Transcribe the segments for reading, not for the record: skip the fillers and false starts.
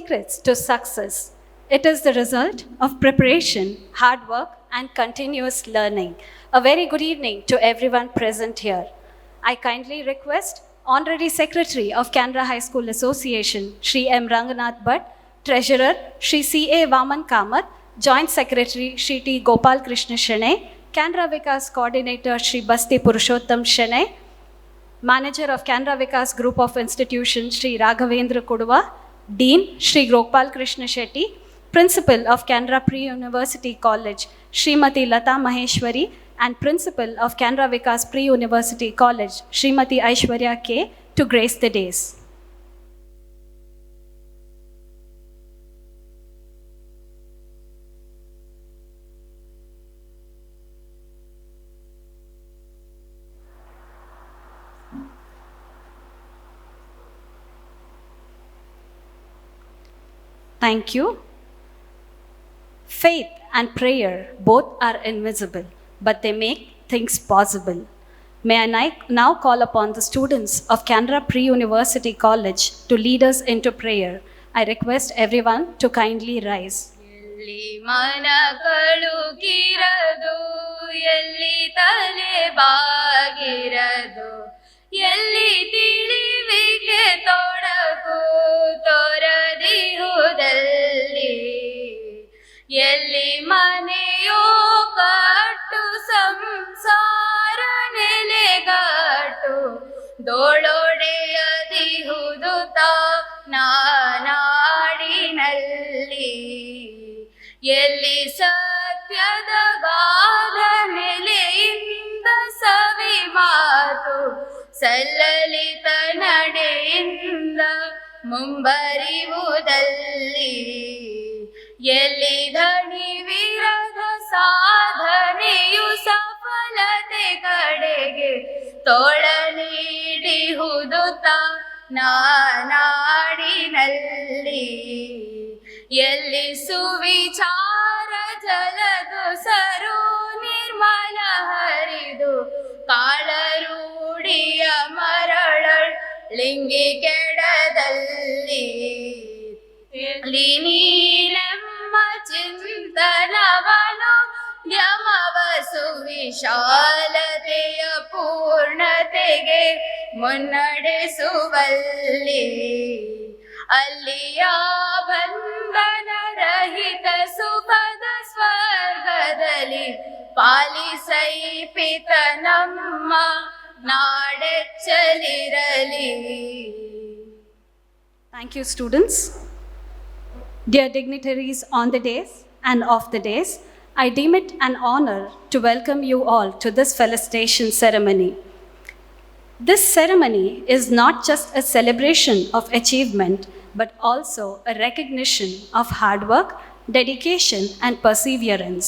secrets to success. It is the result of preparation, hard work, and continuous learning. A very good evening to everyone present here. I kindly request Honorary Secretary of Canara High School Association, Shri M. Ranganath Bhatt, Treasurer, Shri C.A. Vaman Kamath, Joint Secretary, Shri T. Gopal Krishna Shene, Canara Vikas Coordinator, Shri Basti Purushottam Shene, Manager of Canara Vikas Group of Institutions, Shri Raghavendra Kuduva, Dean, Shri Gopal Krishna Shetty, Principal of Canara Pre-University College, Srimati Lata Maheshwari, and Principal of Canara Vikas Pre-University College, Srimati Aishwarya K., to grace the days. Thank you. Faith and prayer both are invisible, but they make things possible. May I now call upon the students of Canara Pre-University College to lead us into prayer. I request everyone to kindly rise. ಎಲ್ಲಿ ಮನ ಕಳುಗಿರದು, ಎಲ್ಲಿ ತಲೆ ಬಾಗಿರದು, ಎಲ್ಲಿ ತಿಳಿವಿಗೆ ತೊಡಕು ತೋರದಿಹುದಲ್ಲಿ, ಎಲ್ಲಿ ಮನೆಯೋ ಕಟ್ಟು ಸಂಸಾರ ನೆಲೆಗಟ್ಟು, ದೋಳೊಡೆಯದಿಹುದು ನಾಡಿನಲ್ಲಿ, ಎಲ್ಲಿ ಸತ್ಯದ ಗಾಧ ನೆಲೆಯಿಂದ ಸವಿ ಮಾತು, ಸಲ್ಲಲಿತ ನಡೆಯಿಂದ ಮುಂಬರಿವುದಲ್ಲಿ, ಎಲ್ಲಿ ಧಣಿವಿರದ ಸಾಧನೆಯು ಸಫಲತೆ ಕಡೆಗೆ ತೋಳ ನೀಡಿಹುದು ನಾಡಿನಲ್ಲಿ, ಎಲ್ಲಿ ಸುವಿಚಾರ ಜಲದು ಸರು ನಿರ್ಮಲ ಹರಿದು, ಕಾಳರೂಢಿಯ ಮರಳ್ ಲಿಂಗಿ ಕೆಡದಲ್ಲಿ, ನೀನೆಮ್ಮ ಚಿಂತನವನು ದ್ಯಮವ ಸುವಿಶಾಲತೆಯ ಪೂರ್ಣತೆಗೆ ಮುನ್ನಡೆಸುವಲ್ಲಿ, ಅಲ್ಲಿಯ ಬಂಧನ ರಹಿತ ಸುಖದ ಸ್ವರ್ಗದಲ್ಲಿ ಪಾಲಿಸೈ ಪಿತ ನಮ್ಮ ನಾಡೆಚ್ಚಲಿರಲಿ. Thank you, students. Dear dignitaries on the days and off the days, I deem it an honor to welcome you all to this felicitation ceremony. This ceremony is not just a celebration of achievement, but also a recognition of hard work, dedication, and perseverance.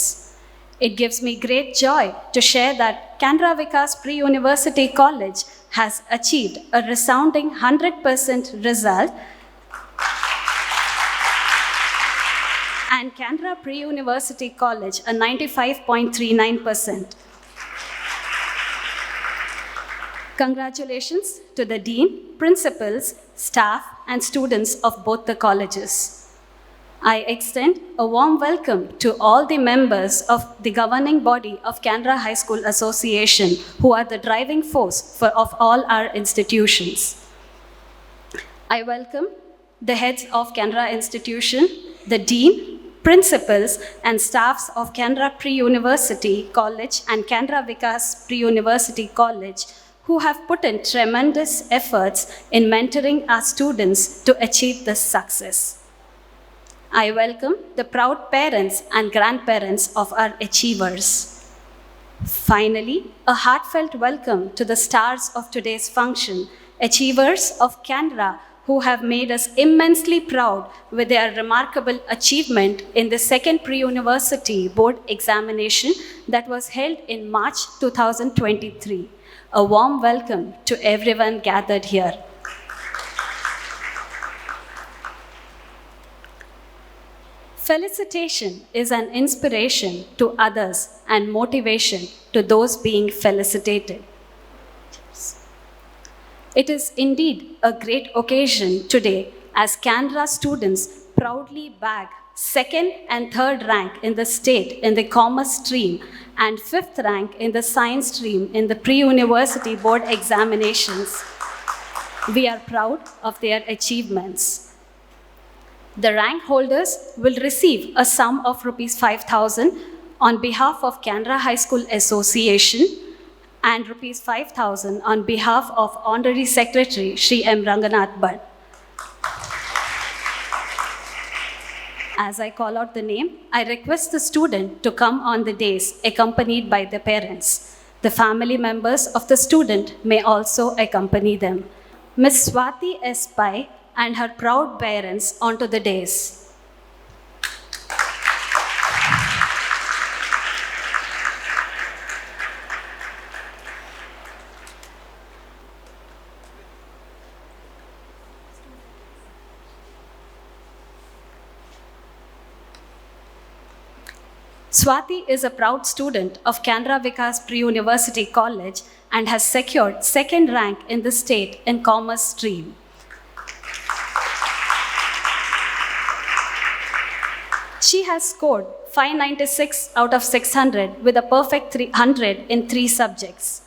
It gives me great joy to share that Canara Vikas Pre-University College has achieved a resounding 100% result, and Canara Pre-University College a 95.39%. Congratulations to the Dean, principals, staff, and students of both the colleges. I extend a warm welcome to all the members of the governing body of Canara High School Association, who are the driving force of all our institutions. I welcome the heads of Canara Institution, the Dean, principals, and staffs of Canara Pre-University College and Canara Vikas Pre-University College, who have put in tremendous efforts in mentoring our students to achieve this success. I welcome the proud parents and grandparents of our achievers. Finally, a heartfelt welcome to the stars of today's function, achievers of Canara, who have made us immensely proud with their remarkable achievement in the second pre-university board examination that was held in March 2023. A warm welcome to everyone gathered here. Felicitation is an inspiration to others and motivation to those being felicitated. It is indeed a great occasion today as Canara students proudly bag second and third rank in the state in the commerce stream and fifth rank in the science stream in the pre-university board examinations. We are proud of their achievements. The rank holders will receive a sum of rupees 5,000 on behalf of Canara High School Association and rupees 5,000 on behalf of Honorary Secretary Shri M. Ranganath Bhatt. As I call out the name, I request the student to come on the dais accompanied by their parents. The family members of the student may also accompany them. Ms. Swati S. Pai and her proud parents onto the dais. Swati is a proud student of Canara Vikas Pre-University College and has secured second rank in the state in commerce stream. She has scored 596 out of 600 with a perfect 300 in 3 subjects.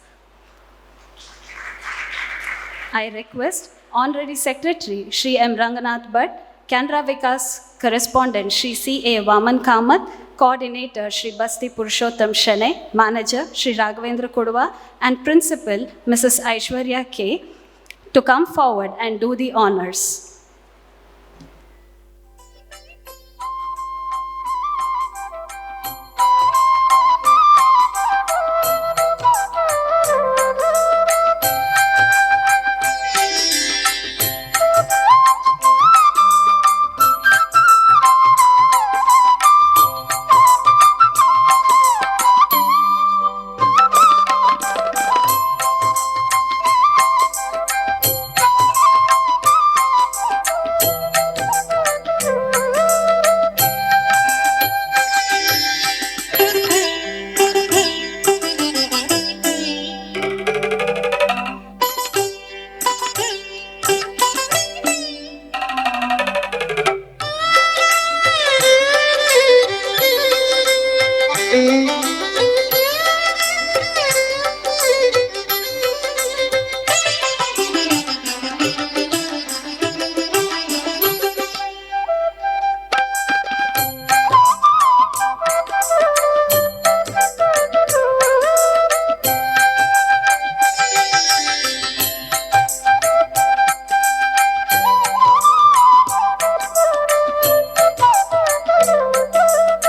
I request Honorary Secretary Shri M. Ranganath Bhatt, Canara Vikas Correspondent Shri C. A. Vaman Kamath, Coordinator Shri Basti Purushottam Shene, Manager Shri Raghavendra Kodua, and Principal Mrs. Aishwarya K. to come forward and do the honors.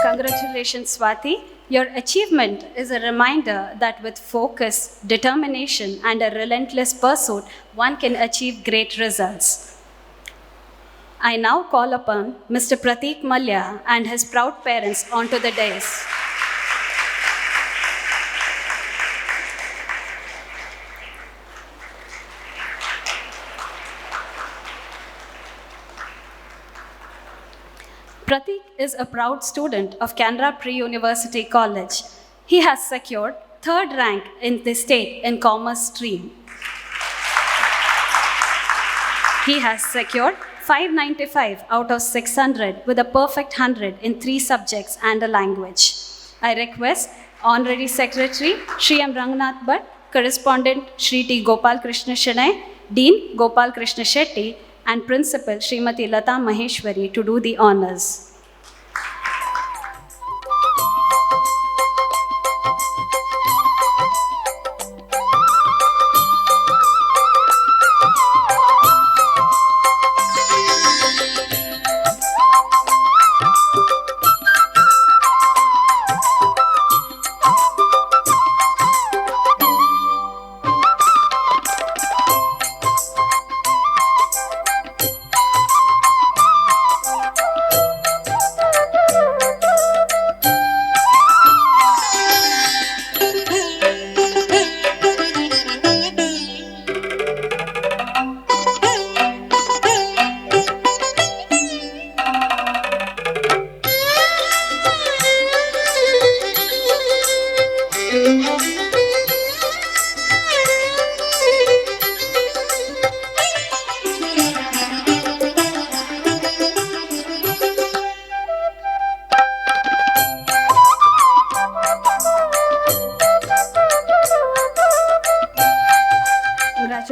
Congratulations, Swati. Your achievement is a reminder that with focus, determination, and a relentless pursuit, one can achieve great results. I now call upon Mr. Prateek Malya and his proud parents onto the dais. Prateek is a proud student of Canara Pre-University College. He has secured third rank in the state in commerce stream. He has secured 595 out of 600 with a perfect 100 in 3 subjects and a language. I request Honorary Secretary Shri M. Ranganath Bhatt, Correspondent Shri T. Gopal Krishna Shanai, Dean Gopal Krishna Shetty, and Principal Srimati Lata Maheshwari to do the honors.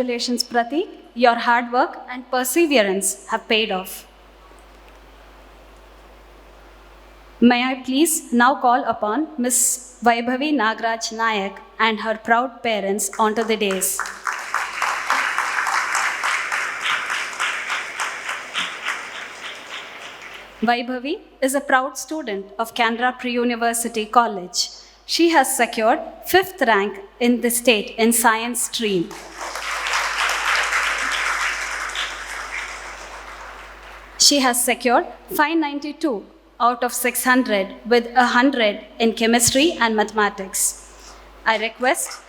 Congratulations, Pratik. Your hard work and perseverance have paid off. May I please now call upon Ms. Vaibhavi Nagraj Nayak and her proud parents onto the dais. Vaibhavi is a proud student of Canara Pre-University College. She has secured 5th rank in the state in science stream. She has secured 592 out of 600 with 100 in chemistry and mathematics. I request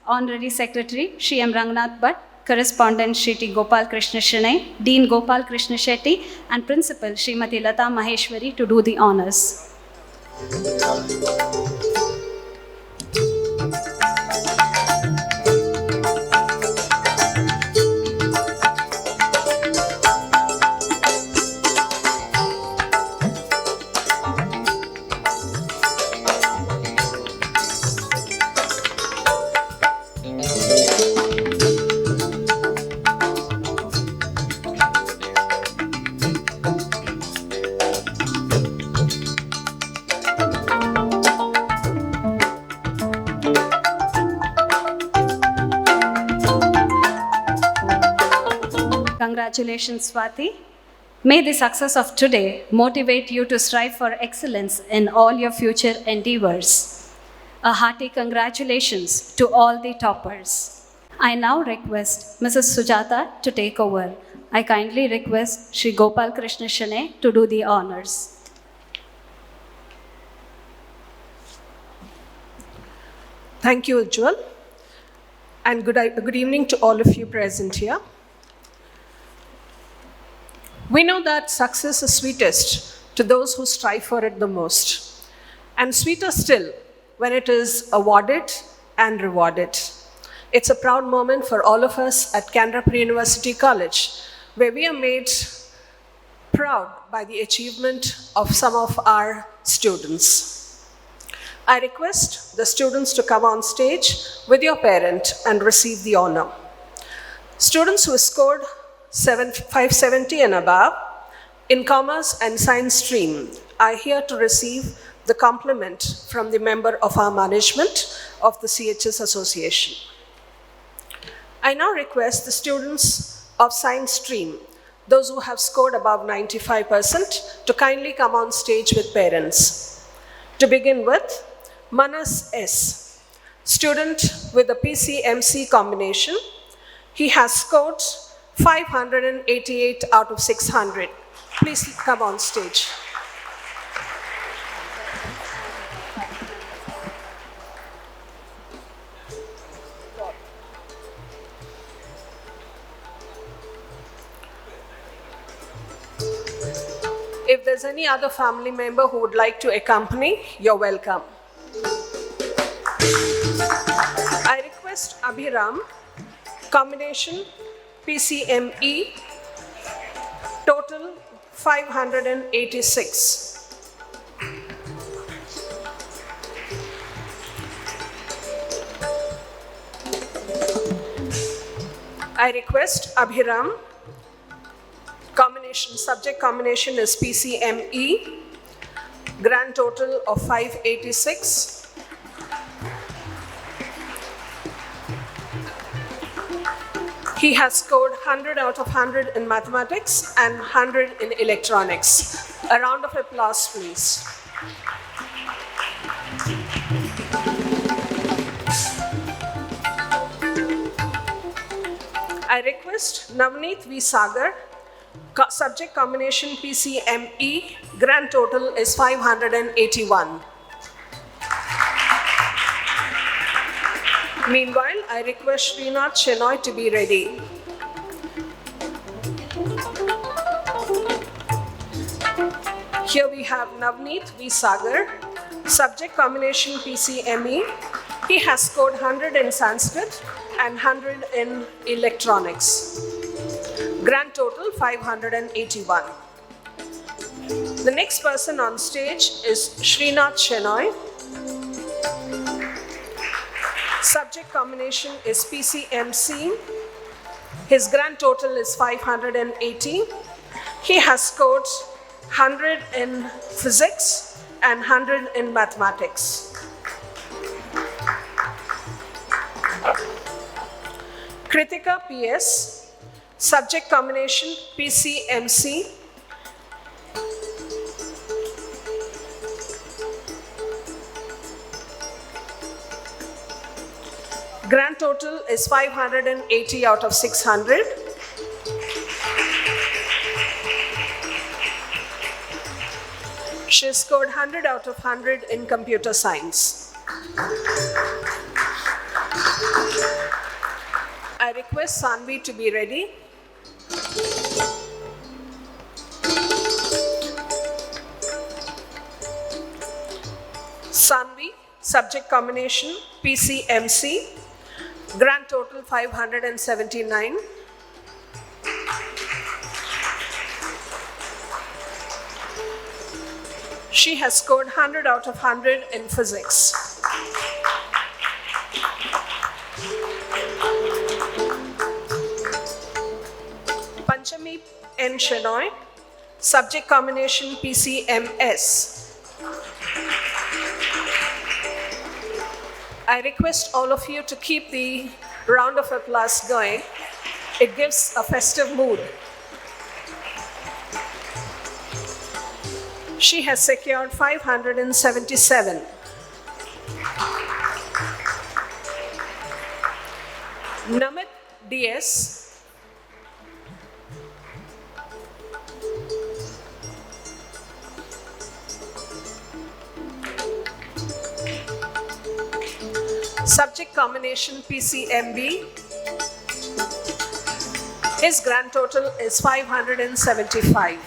Honorary Secretary Shri M. Rangnath Bhatt, Correspondent Shri T. Gopal Krishna Shinay, Dean Gopal Krishna Shetty, and Principal Srimati Lata Maheshwari to do the honors. Congratulations, Swati. May the success of today motivate you to strive for excellence in all your future endeavors. A hearty congratulations to all the toppers. I now request Mrs. Sujata to take over. I kindly request Shri Gopal Krishna Shinay to do the honors. Thank you, Ujjwal, and good evening to all of you present here. We know that success is sweetest to those who strive for it the most, and sweeter still when it is awarded and rewarded. It's a proud moment for all of us at Canara Pre-University College, where we are made proud by the achievement of some of our students. I request the students to come on stage with your parent and receive the honor. Students who scored 570 and above in Commerce and Science stream are here to receive the compliment from the member of our management of the CHS Association. I now request the students of Science stream, those who have scored above 95%, to kindly come on stage with parents. To begin with, Manas S., student with the PCMC combination. He has scored 588 out of 600. Please come on stage. If there's any other family member who would like to accompany, you're welcome. I request Abhiram, combination PCME, total 586. I request Abhiram, subject combination is PCME, grand total of 586. He has scored 100 out of 100 in mathematics and 100 in electronics. A round of applause, please. I request Navneet V. Sagar, subject combination PCME, grand total is 581. Meanwhile, I request Srinath Shenoy to be ready. Here we have Navneet V. Sagar, subject combination PCME. He has scored 100 in Sanskrit and 100 in electronics. Grand total 581. The next person on stage is Srinath Shenoy. Subject combination is PCMC. His grand total is 580. He has scored 100 in physics and 100 in mathematics. Kritika PS, subject combination PCMC. Grand total is 580 out of 600. She scored 100 out of 100 in computer science. I request Sanvi to be ready. Sanvi, subject combination PCMC. Grand total 579. She has scored 100 out of 100 in physics. Panchami N. Shenoy, subject combination PCMS. I request all of you to keep the round of applause going. It gives a festive mood. She has secured 577. Namit DS. Subject combination PCMB. His grand total is 575.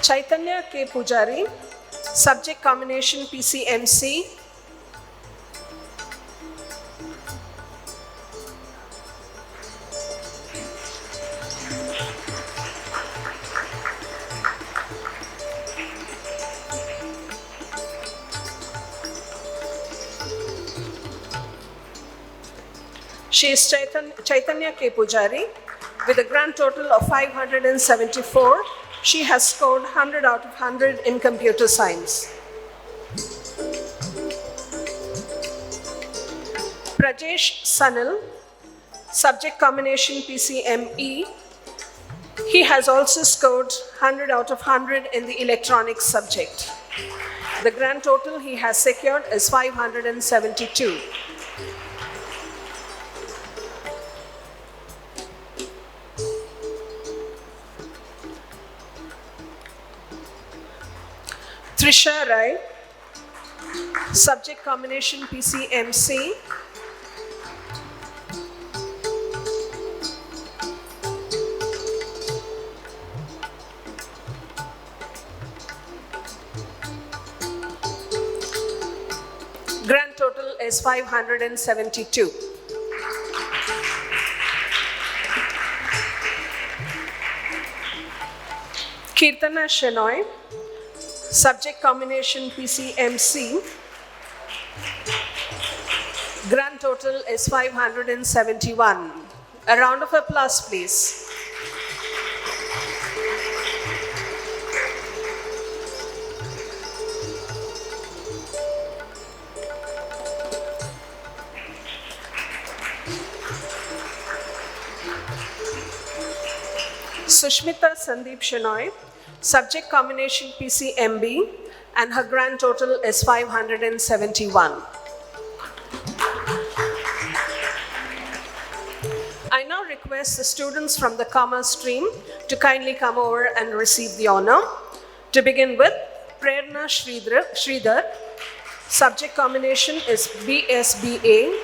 Chaitanya K. Pujari, subject combination PCMC. She is Chaitanya K. Pujari with a grand total of 574. She has scored 100 out of 100 in computer science. Prajesh Sanil, subject combination PCME. He has also scored 100 out of 100 in the electronics subject. The grand total he has secured is 572. Trisha Rai, subject combination PCMC. Grand total is 572. Kirtana Shenoy, subject combination PCMC. Grand total is 571. A round of applause, please. Sushmita Sandeep Shenoy, subject combination PCMB, and her grand total is 571. I now request the students from the commerce stream to kindly come over and receive the honor. To begin with, Prerna Sridhar, subject combination is BSBA.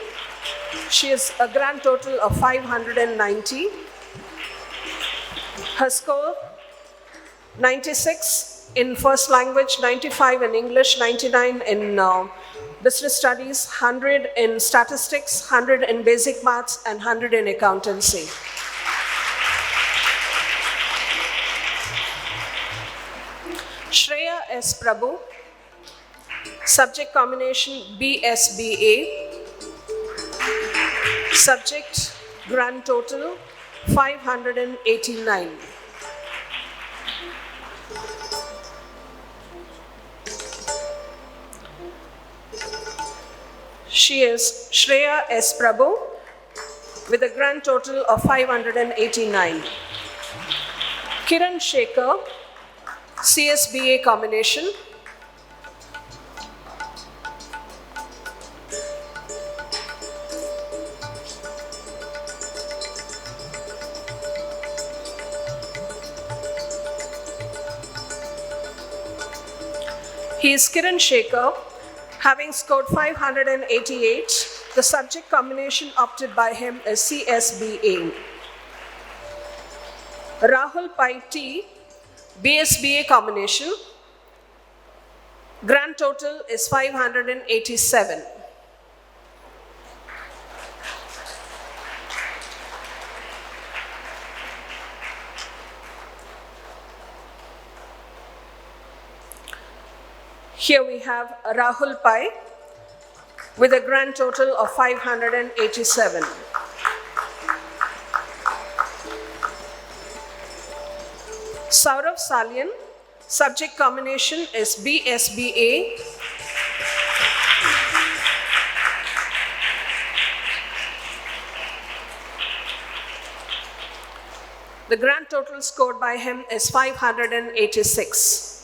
She has a grand total of 590. Her score 96 in first language, 95 in English, 99 in business studies, 100 in statistics, 100 in basic maths, and 100 in accountancy. Shreya S. Prabhu, Subject combination BSBA. Subject grand total 589. She is Shreya S. Prabhu with a grand total of 589. Kiran Shekhar, CSBA combination. He is Kiran Shekhar, having scored 588. The subject combination opted by him is CSBA. Rahul Pai T, BSBA combination. Grand total is 587. Here we have Rahul Pai with a grand total of 587. Saurav Salian, subject combination is BSBA. The grand total scored by him is 586.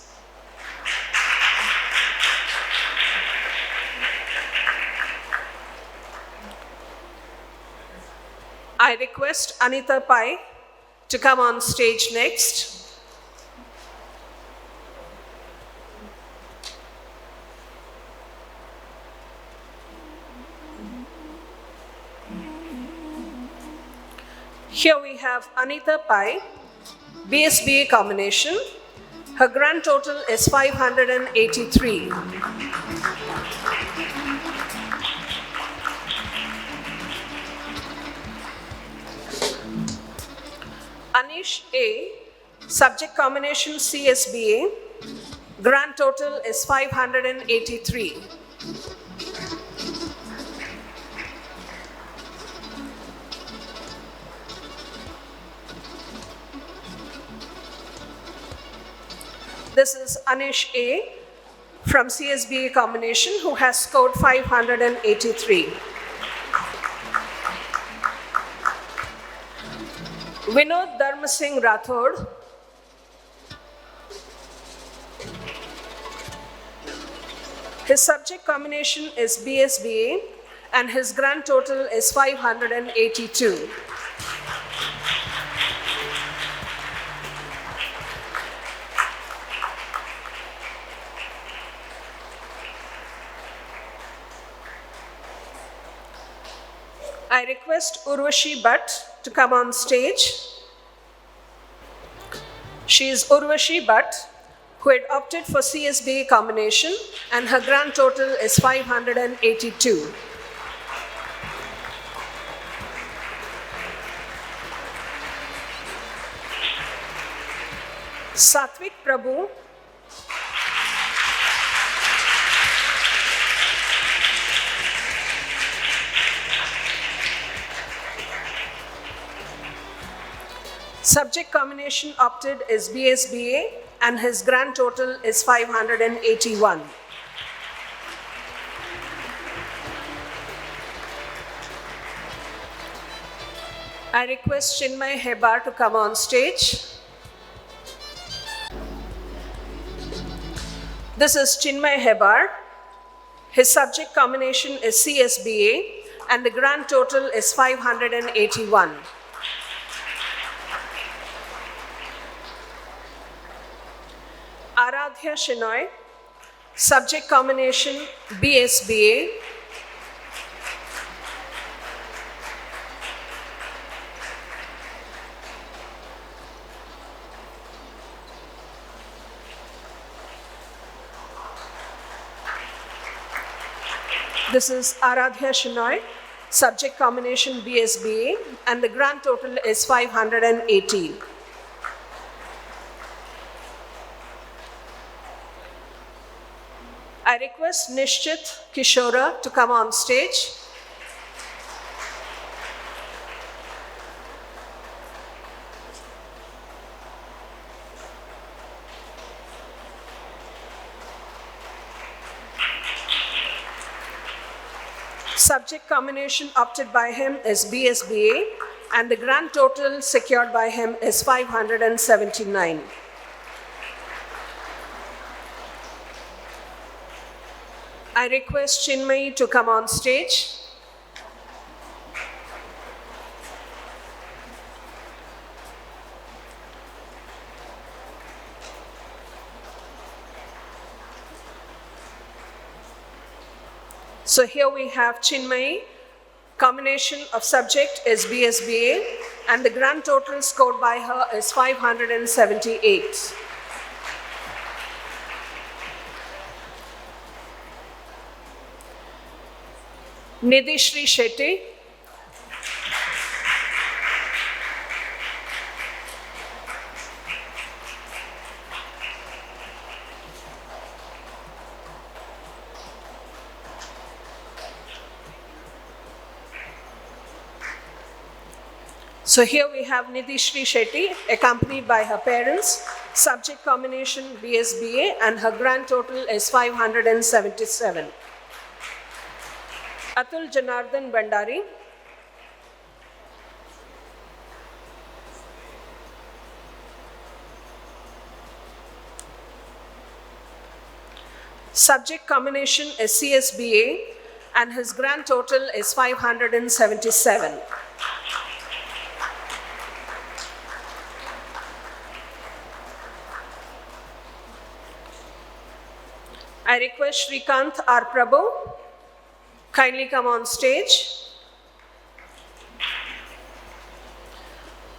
I request Anita Pai to come on stage next. Here we have Anita Pai, BSBA combination. Her grand total is 583. Anish A, subject combination CSBA, grand total is 583. This is Anish A from CSBA combination who has scored 583. Vinod Dharma Singh Rathod. His subject combination is BSBA and his grand total is 582. I request Urvashi Bhatt to come on stage. She is Urvashi Bhatt, who had opted for CSBA combination, and her grand total is 582. Satvik Prabhu. Subject combination opted is BSBA and his grand total is 581. I request Chinmay Hebar to come on stage. This is Chinmay Hebar. His subject combination is CSBA and the grand total is 581. Aradhya Shenoy, subject combination BSBA. This is Aradhya Shenoy, subject combination BSBA, and the grand total is 518. I request Nishchit Kishora to come on stage. Subject combination opted by him is BSBA, and the grand total secured by him is 579. I request Chinmayi to come on stage. So here we have Chinmayi. Combination of subject is BSBA, and the grand total scored by her is 578. Nidhishri Shetty. So here we have Nidhishri Shetty accompanied by her parents. Subject combination BSBA, and her grand total is 577. Atul Janardhan Bandari. Subject combination is CSBA, and his grand total is 577. I request Srikanth R. Prabhu, kindly come on stage.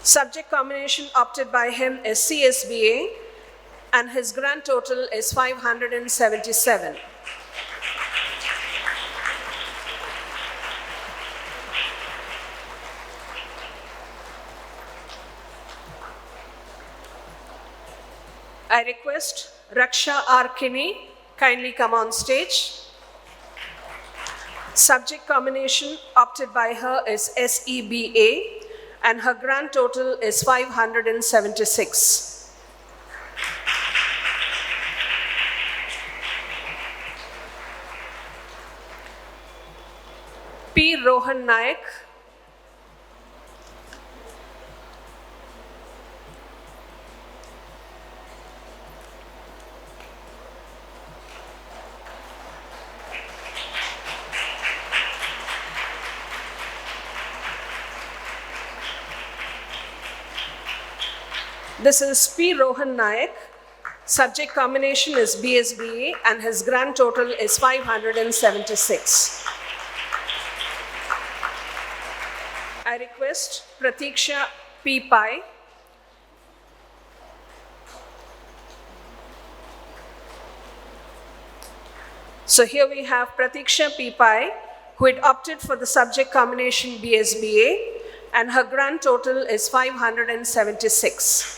Subject combination opted by him is CSBA, and his grand total is 577. I request Raksha R. Kinney, kindly come on stage. Subject combination opted by her is SEBA, and her grand total is 576. P. Rohan Naik. This is P. Rohan Naik. Subject combination is BSBA, and his grand total is 576. I request Pratiksha P. Pai. So here we have Pratiksha P. Pai, who had opted for the subject combination BSBA, and her grand total is 576.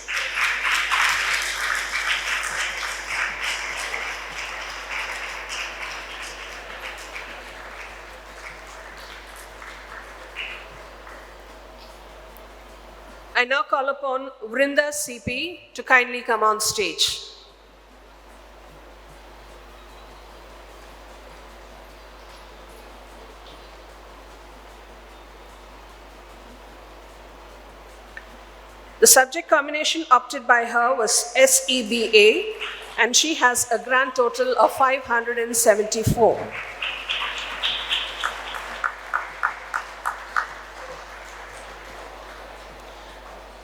I now call upon Vrinda CP to kindly come on stage. The subject combination opted by her was SEBA, and she has a grand total of 574.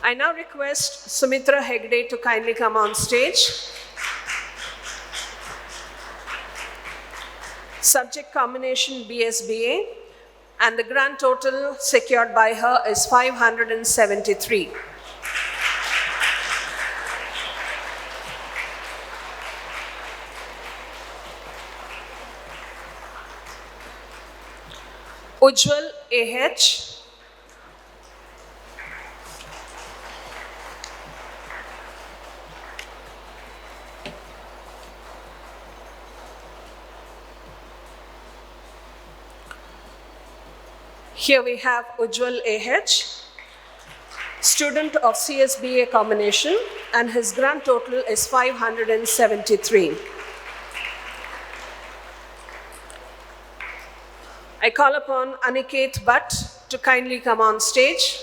I now request Sumitra Hegde to kindly come on stage. Subject combination BSBA, and the grand total secured by her is 573. Ujjwal AH. Here we have Ujjwal A.H., student of CSBA combination, and his grand total is 573. I call upon Aniket Bhatt to kindly come on stage.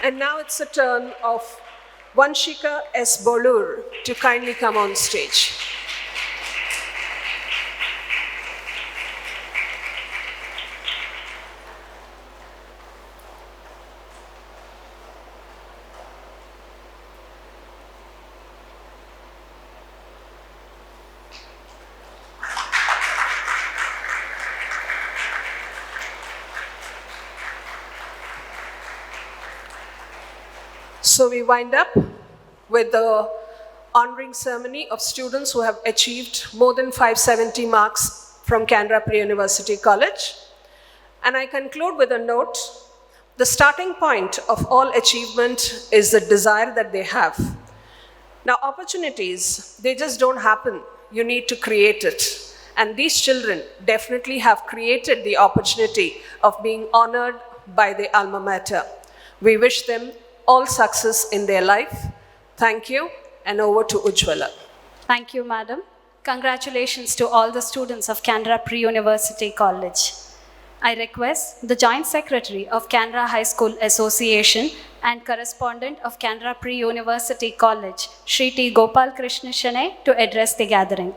And now it's the turn of Vanshika S. Bolur to kindly come on stage. So we wind up with the honoring ceremony of students who have achieved more than 570 marks from Canara Pre-University College. And I conclude with a note: the starting point of all achievement is the desire that they have. Now, opportunities, they just don't happen. You need to create it. And these children definitely have created the opportunity of being honored by the alma mater. We wish them all success in their life. Thank you, and over to Ujjwala. Thank you, Madam. Congratulations to all the students of Canara Pre-University College. I request the Joint Secretary of Canara High School Association and Correspondent of Canara Pre-University College, Shri T. Gopal Krishna Shanay, to address the gathering.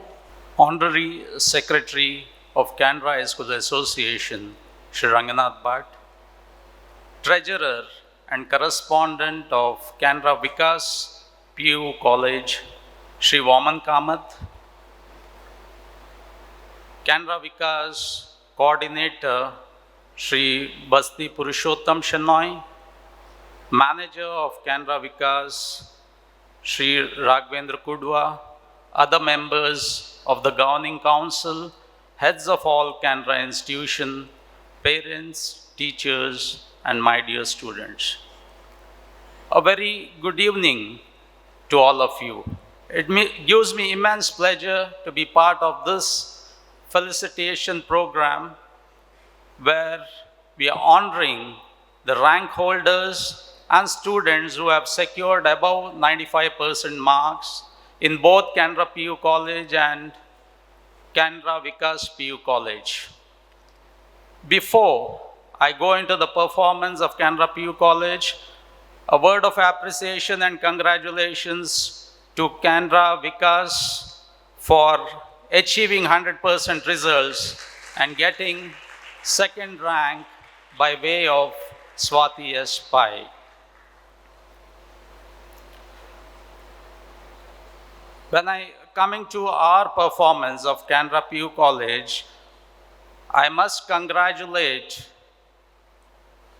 Honorary Secretary of Canara High School Association, Shri Ranganath Bhatt, Treasurer and Correspondent of Canara Vikas PU College, Shri Vaman Kamath, Canara Vikas Coordinator, Shri Basti Purushottam Shenoy, Manager of Canara Vikas, Shri Raghvendra Kudwa, other members of the Governing Council, heads of all Canara institutions, parents, teachers, and my dear students. A very good evening to all of you. It gives me immense pleasure to be part of this felicitation program where we are honoring the rank holders and students who have secured above 95% marks in both Canara PU College and Canara Vikas PU College. Before I go into the performance of Canara PU College, a word of appreciation and congratulations to Canara Vikas for achieving 100% results and getting second rank by way of Swati S. Pai. When coming to our performance of Canara PU College, I must congratulate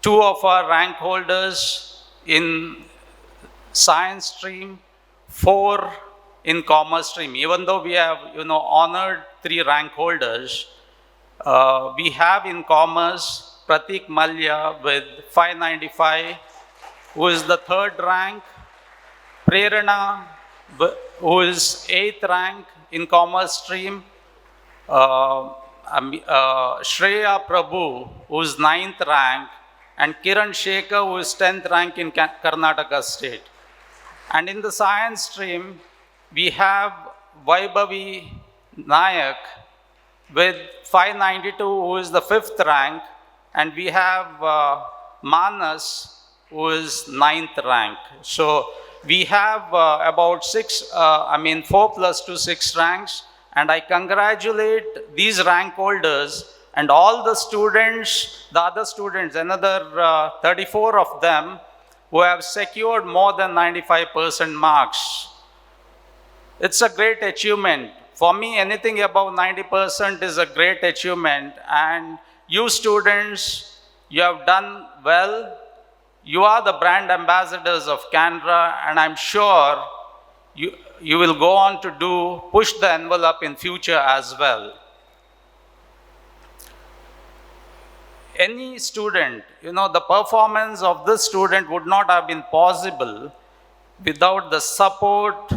two of our rank holders in science stream, 4 in commerce stream. Even though we have, honored 3 rank holders, we have in commerce Pratik Malya with 595, who is the 3rd rank, Prerana, who is 8th rank in commerce stream, Shreya Prabhu, who is 9th rank, and Kiran Shekhar, who is 10th rank in Karnataka state. And in the science stream, we have Vaibhavi Nayak with 592, who is the 5th rank, and we have Manas, who is 9th rank. So we have about 4 plus 2, 6 ranks, and I congratulate these rank holders and all the students, the other students, another 34 of them, who have secured more than 95% marks. It's a great achievement. For me, anything above 90% is a great achievement. And you students, you have done well. You are the brand ambassadors of Canara, and I'm sure you will go on to push the envelope in future as well. any student, the performance of this student would not have been possible without the support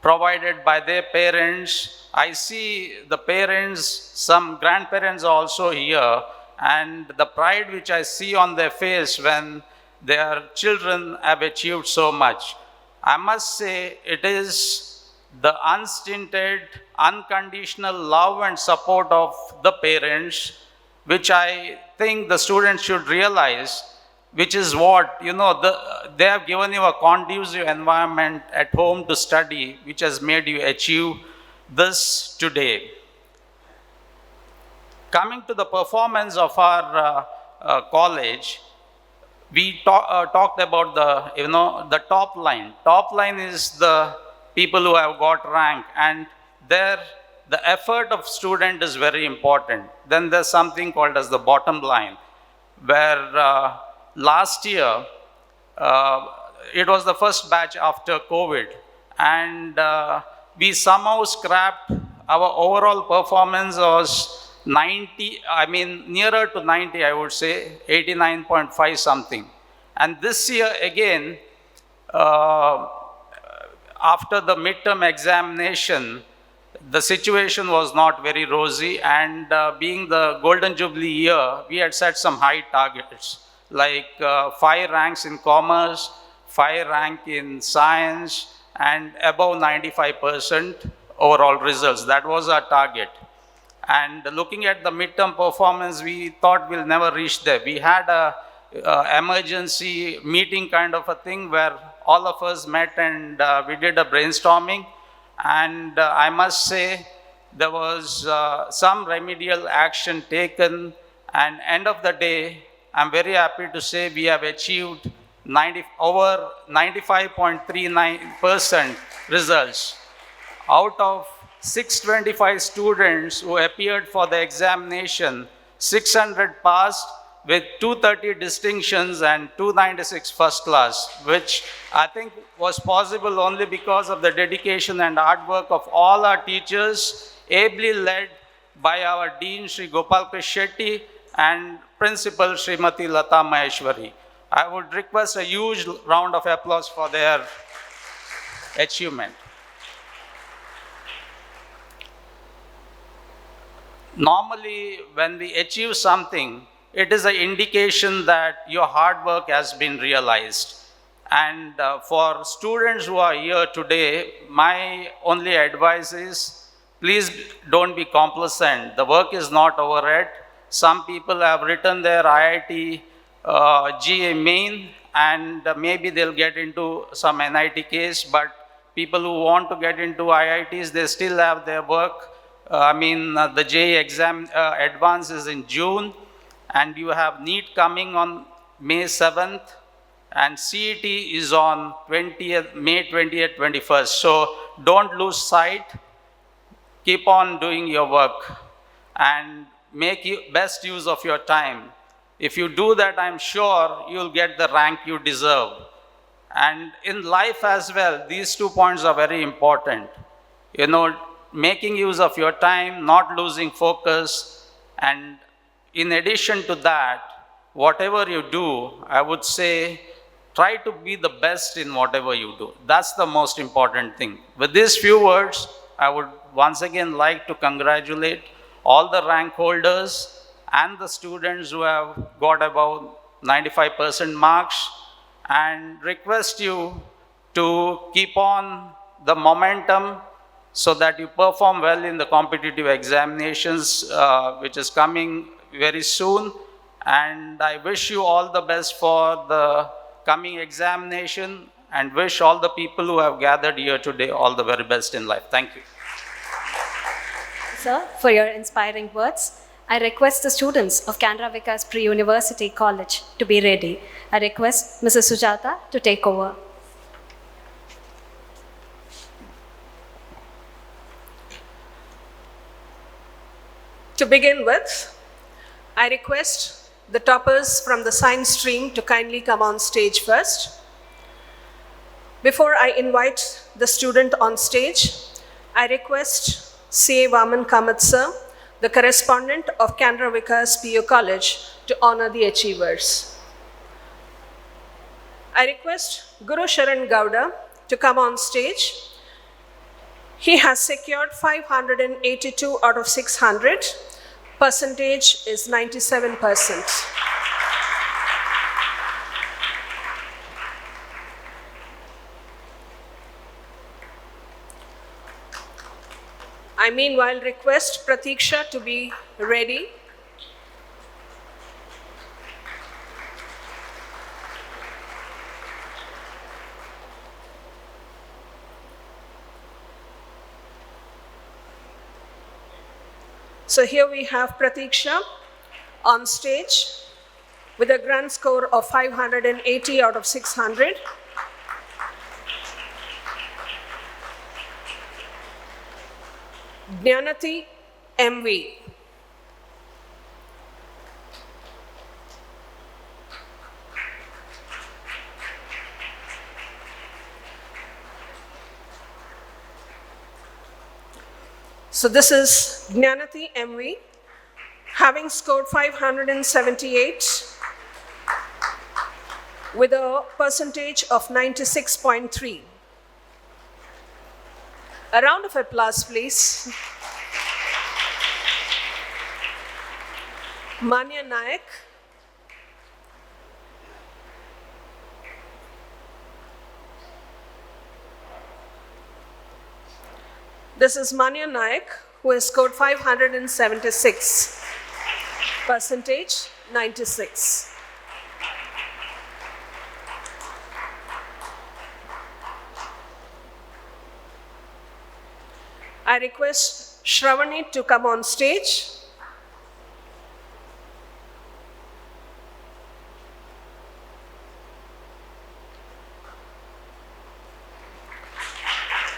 provided by their parents. I see the parents, some grandparents also here, and the pride which I see on their face when their children have achieved so much. I must say it is the unstinted, unconditional love and support of the parents, which I think the students should realize, which is what, they have given you a conducive environment at home to study, which has made you achieve this today. Coming to the performance of our college, we talked about the top line. Top line is the people who have got rank, and there the effort of student is very important. Then there's something called as the bottom line, where last year, it was the first batch after COVID, and we somehow scrapped our overall performance was 90, nearer to 90, I would say, 89.5 something. And this year again, after the midterm examination, the situation was not very rosy, and being the Golden Jubilee year, we had set some high targets, like 5 ranks in commerce, 5 rank in science, and above 95% overall results. That was our target. And looking at the midterm performance, we thought we'll never reach there. We had a emergency meeting kind of a thing where all of us met and we did a brainstorming. And I must say, there was some remedial action taken, and end of the day, I'm very happy to say we have achieved over 95.39% results. Out of 625 students who appeared for the examination, 600 passed with 230 distinctions and 296 first class, which I think was possible only because of the dedication and hard work of all our teachers, ably led by our Dean Sri Gopal Krish Shetty and Principal Srimati Lata Maheshwari. I would request a huge round of applause for their achievement. Normally, when we achieve something, it is an indication that your hard work has been realized. And for students who are here today, my only advice is, please don't be complacent. The work is not over yet. Some people have written their IIT GA main, and maybe they'll get into some NIT case, but people who want to get into IITs, they still have their work. The JEE exam advance is in June, and you have NEET coming on May 7th, and CET is on May 20th, 21st. So don't lose sight. Keep on doing your work and make best use of your time. If you do that, I'm sure you'll get the rank you deserve. And in life as well, these 2 points are very important. Making use of your time, not losing focus, and in addition to that, whatever you do, I would say, try to be the best in whatever you do. That's the most important thing. With these few words, I would once again like to congratulate all the rank holders and the students who have got about 95% marks, and request you to keep on the momentum so that you perform well in the competitive examinations, which is coming very soon. And I wish you all the best for the coming examination, and wish all the people who have gathered here today all the very best in life. Thank you. Sir, for your inspiring words. I request the students of Canara Vikas Pre-University College to be ready. I request Mrs. Sujata to take over. To begin with, I request the toppers from the science stream to kindly come on stage first. Before I invite the student on stage, I request C.A. Vaman Kamath sir the correspondent of Canara Vikas PU College, to honor the achievers. I request Guru Sharan Gowda to come on stage. He has secured 582 out of 600. Percentage is 97%. I meanwhile request Pratiksha to be ready. So here we have Pratiksha on stage with a grand score of 580 out of 600. Jnanati MV. So this is Jnanati MV, having scored 578 with a percentage of 96.3. A round of applause, please. Manya Nayak. This is Manya Nayak, who has scored 576. Percentage 96. I request Shravani to come on stage.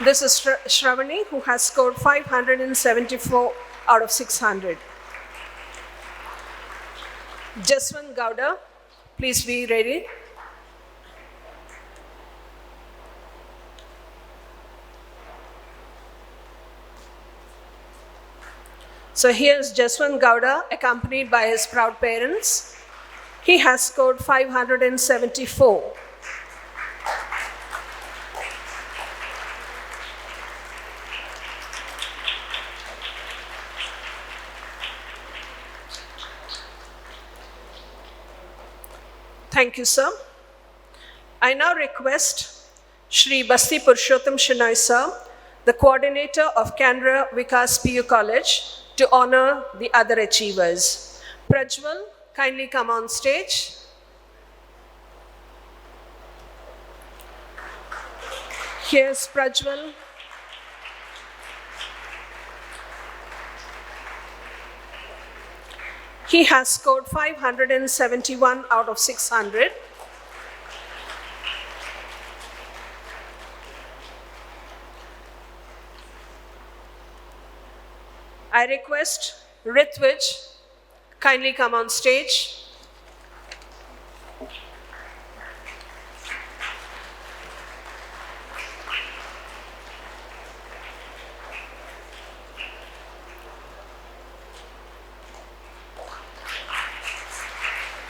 This is Shravani, who has scored 574 out of 600. Jaswant Gowda, please be ready. So here's Jaswant Gowda, accompanied by his proud parents. He has scored 574. Thank you, sir. I now request Shri Basti Purushottam Shenoy, sir, the coordinator of Canara Vikas PU College, to honor the other achievers. Prajwal, kindly come on stage. Here's Prajwal. He has scored 571 out of 600. I request Ritvij, kindly come on stage.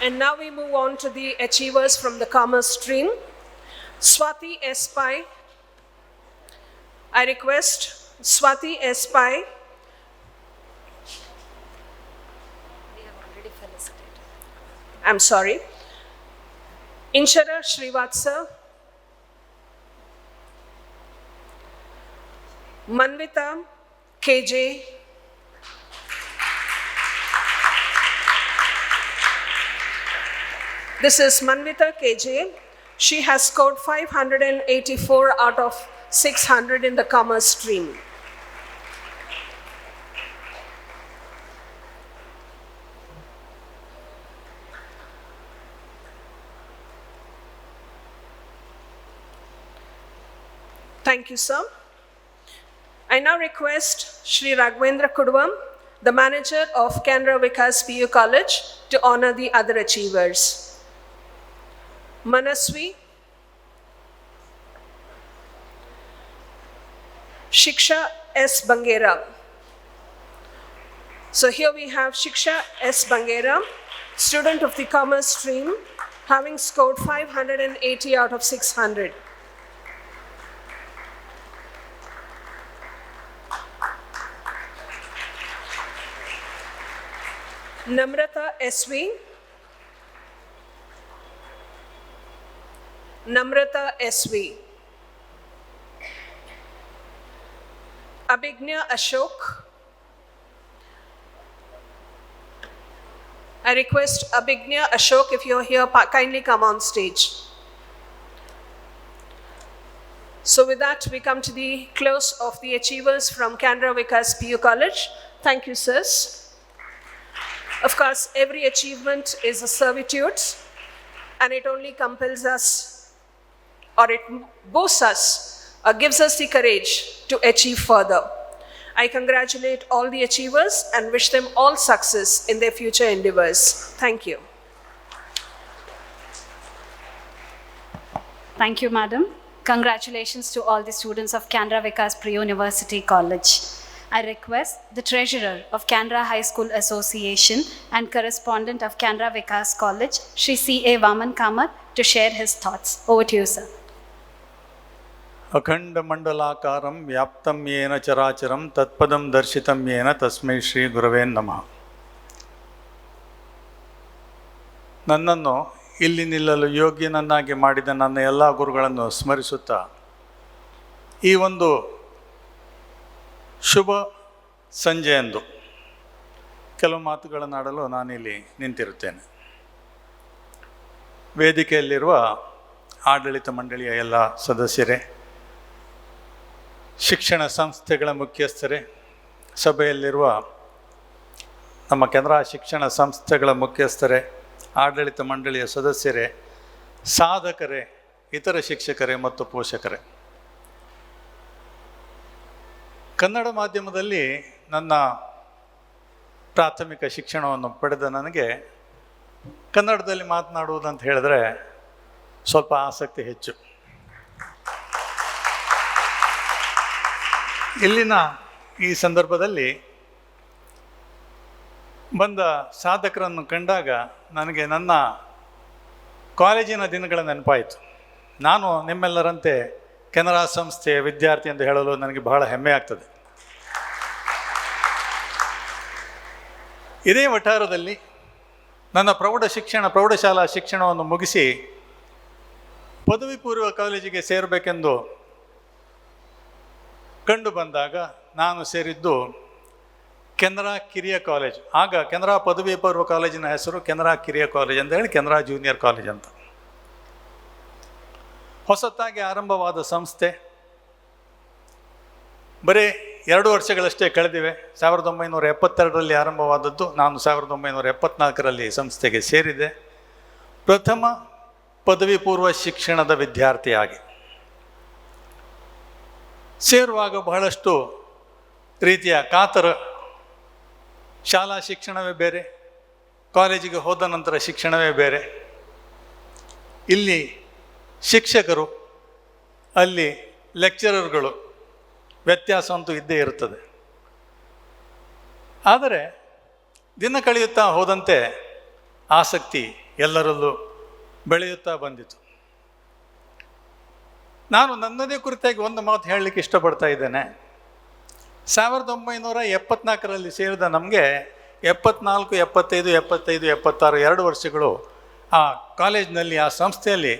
And now we move on to the achievers from the commerce stream. Swati S. Pai. I request Swati S. Pai. I'm sorry. Inshara Srivatsa. Manvita KJ. This is Manvita KJ. She has scored 584 out of 600 in the commerce stream. Thank you, sir. I now request Shri Raghavendra Kuduvam, the manager of Canara Vikas PU College, to honor the other achievers. Manasvi, Shiksha S. Bangera. So here we have Shiksha S. Bangera, student of the Commerce stream, having scored 580 out of 600. Namrata SV. Namrata SV. Abhignya Ashok. I request Abhignya Ashok, if you're here, kindly come on stage. So with that, we come to the close of the achievers from Canara Vikas PU College. Thank you, sirs. Of course, every achievement is a servitude, and it only compels us, or it boosts us, or gives us the courage to achieve further. I congratulate all the achievers and wish them all success in their future endeavors. Thank you. Thank you, madam. Congratulations to all the students of Canara Vikas Pre-University College. I request the treasurer of Canara High School Association and correspondent of Canara Vikas College, Shri C.A. Vaman Kamath, to share his thoughts. Over to you, sir. ಅಖಂಡ ಮಂಡಲಾಕಾರಂ ವ್ಯಾಪ್ತಂ ಯೇನ ಚರಾಚರಂ ತತ್ಪದಂ ದರ್ಶಿತಂ ಯೇನ ತಸ್ಮೈ ಶ್ರೀ ಗುರವೇ ನಮಃ. ನನ್ನನ್ನು ಇಲ್ಲಿ ನಿಲ್ಲಲು ಯೋಗ್ಯನನ್ನಾಗಿ ಮಾಡಿದ ನನ್ನ ಎಲ್ಲ ಗುರುಗಳನ್ನು ಸ್ಮರಿಸುತ್ತಾ ಈ ಒಂದು ಶುಭ ಸಂಜೆಯಂದು ಕೆಲವು ಮಾತುಗಳನ್ನಾಡಲು ನಾನಿಲ್ಲಿ ನಿಂತಿರುತ್ತೇನೆ. ವೇದಿಕೆಯಲ್ಲಿರುವ ಆಡಳಿತ ಮಂಡಳಿಯ ಎಲ್ಲ ಸದಸ್ಯರೇ, ಶಿಕ್ಷಣ ಸಂಸ್ಥೆಗಳ ಮುಖ್ಯಸ್ಥರೇ, ಸಭೆಯಲ್ಲಿರುವ ನಮ್ಮ ಕೆನರಾ ಶಿಕ್ಷಣ ಸಂಸ್ಥೆಗಳ ಮುಖ್ಯಸ್ಥರೇ, ಆಡಳಿತ ಮಂಡಳಿಯ ಸದಸ್ಯರೇ, ಸಾಧಕರೇ, ಇತರ ಶಿಕ್ಷಕರೇ ಮತ್ತು ಪೋಷಕರೇ, ಕನ್ನಡ ಮಾಧ್ಯಮದಲ್ಲಿ ನನ್ನ ಪ್ರಾಥಮಿಕ ಶಿಕ್ಷಣವನ್ನು ಪಡೆದ ನನಗೆ ಕನ್ನಡದಲ್ಲಿ ಮಾತನಾಡುವುದಂತ ಹೇಳಿದ್ರೆ ಸ್ವಲ್ಪ ಆಸಕ್ತಿ ಹೆಚ್ಚು. ಇಲ್ಲಿನ ಈ ಸಂದರ್ಭದಲ್ಲಿ ಬಂದ ಸಾಧಕರನ್ನು ಕಂಡಾಗ ನನಗೆ ನನ್ನ ಕಾಲೇಜಿನ ದಿನಗಳ ನೆನಪಾಯಿತು. ನಾನು ನಿಮ್ಮೆಲ್ಲರಂತೆ ಕೆನರಾ ಸಂಸ್ಥೆಯ ವಿದ್ಯಾರ್ಥಿ ಎಂದು ಹೇಳಲು ನನಗೆ ಬಹಳ ಹೆಮ್ಮೆ ಆಗ್ತದೆ. ಇದೇ ವಠಾರದಲ್ಲಿ ನನ್ನ ಪ್ರೌಢಶಾಲಾ ಶಿಕ್ಷಣವನ್ನು ಮುಗಿಸಿ ಪದವಿ ಪೂರ್ವ ಕಾಲೇಜಿಗೆ ಸೇರಬೇಕೆಂದು ಕಂಡು ಬಂದಾಗ ನಾನು ಸೇರಿದ್ದು ಕೆನರಾ ಕಿರಿಯ ಕಾಲೇಜ್. ಆಗ ಕೆನರಾ ಪದವಿ ಪೂರ್ವ ಕಾಲೇಜಿನ ಹೆಸರು ಕೆನರಾ ಕಿರಿಯ ಕಾಲೇಜ್ ಅಂತ ಹೇಳಿ ಕೆನರಾ ಜೂನಿಯರ್ ಕಾಲೇಜ್ ಅಂತ. ಹೊಸತಾಗಿ ಆರಂಭವಾದ ಸಂಸ್ಥೆ ಬರೀ 2 ವರ್ಷಗಳಷ್ಟೇ ಕಳೆದಿವೆ. 1972ರಲ್ಲಿ ಆರಂಭವಾದದ್ದು. ನಾನು 1974ರಲ್ಲಿ ಸಂಸ್ಥೆಗೆ ಸೇರಿದೆ, ಪ್ರಥಮ ಪದವಿ ಪೂರ್ವ ಶಿಕ್ಷಣದ ವಿದ್ಯಾರ್ಥಿಯಾಗಿ. ಸೇರುವಾಗ ಬಹಳಷ್ಟು ರೀತಿಯ ಕಾತರ. ಶಾಲಾ ಶಿಕ್ಷಣವೇ ಬೇರೆ, ಕಾಲೇಜಿಗೆ ಹೋದ ನಂತರ ಶಿಕ್ಷಣವೇ ಬೇರೆ. ಇಲ್ಲಿ ಶಿಕ್ಷಕರು, ಅಲ್ಲಿ ಲೆಕ್ಚರರ್ಗಳು, ವ್ಯತ್ಯಾಸ ಅಂತೂ ಇದ್ದೇ ಇರುತ್ತದೆ. ಆದರೆ ದಿನ ಕಳೆಯುತ್ತಾ ಹೋದಂತೆ ಆಸಕ್ತಿ ಎಲ್ಲರಲ್ಲೂ ಬೆಳೆಯುತ್ತಾ ಬಂದಿತು. ನಾನು ನನ್ನದೇ ಕುರಿತಾಗಿ ಒಂದು ಮಾತು ಹೇಳಲಿಕ್ಕೆ ಇಷ್ಟಪಡ್ತಾ ಇದ್ದೇನೆ. 1974ರಲ್ಲಿ ಸೇರಿದ ನಮಗೆ 74, 75, 75, 76 2 ವರ್ಷಗಳು ಆ ಕಾಲೇಜಿನಲ್ಲಿ, ಆ ಸಂಸ್ಥೆಯಲ್ಲಿ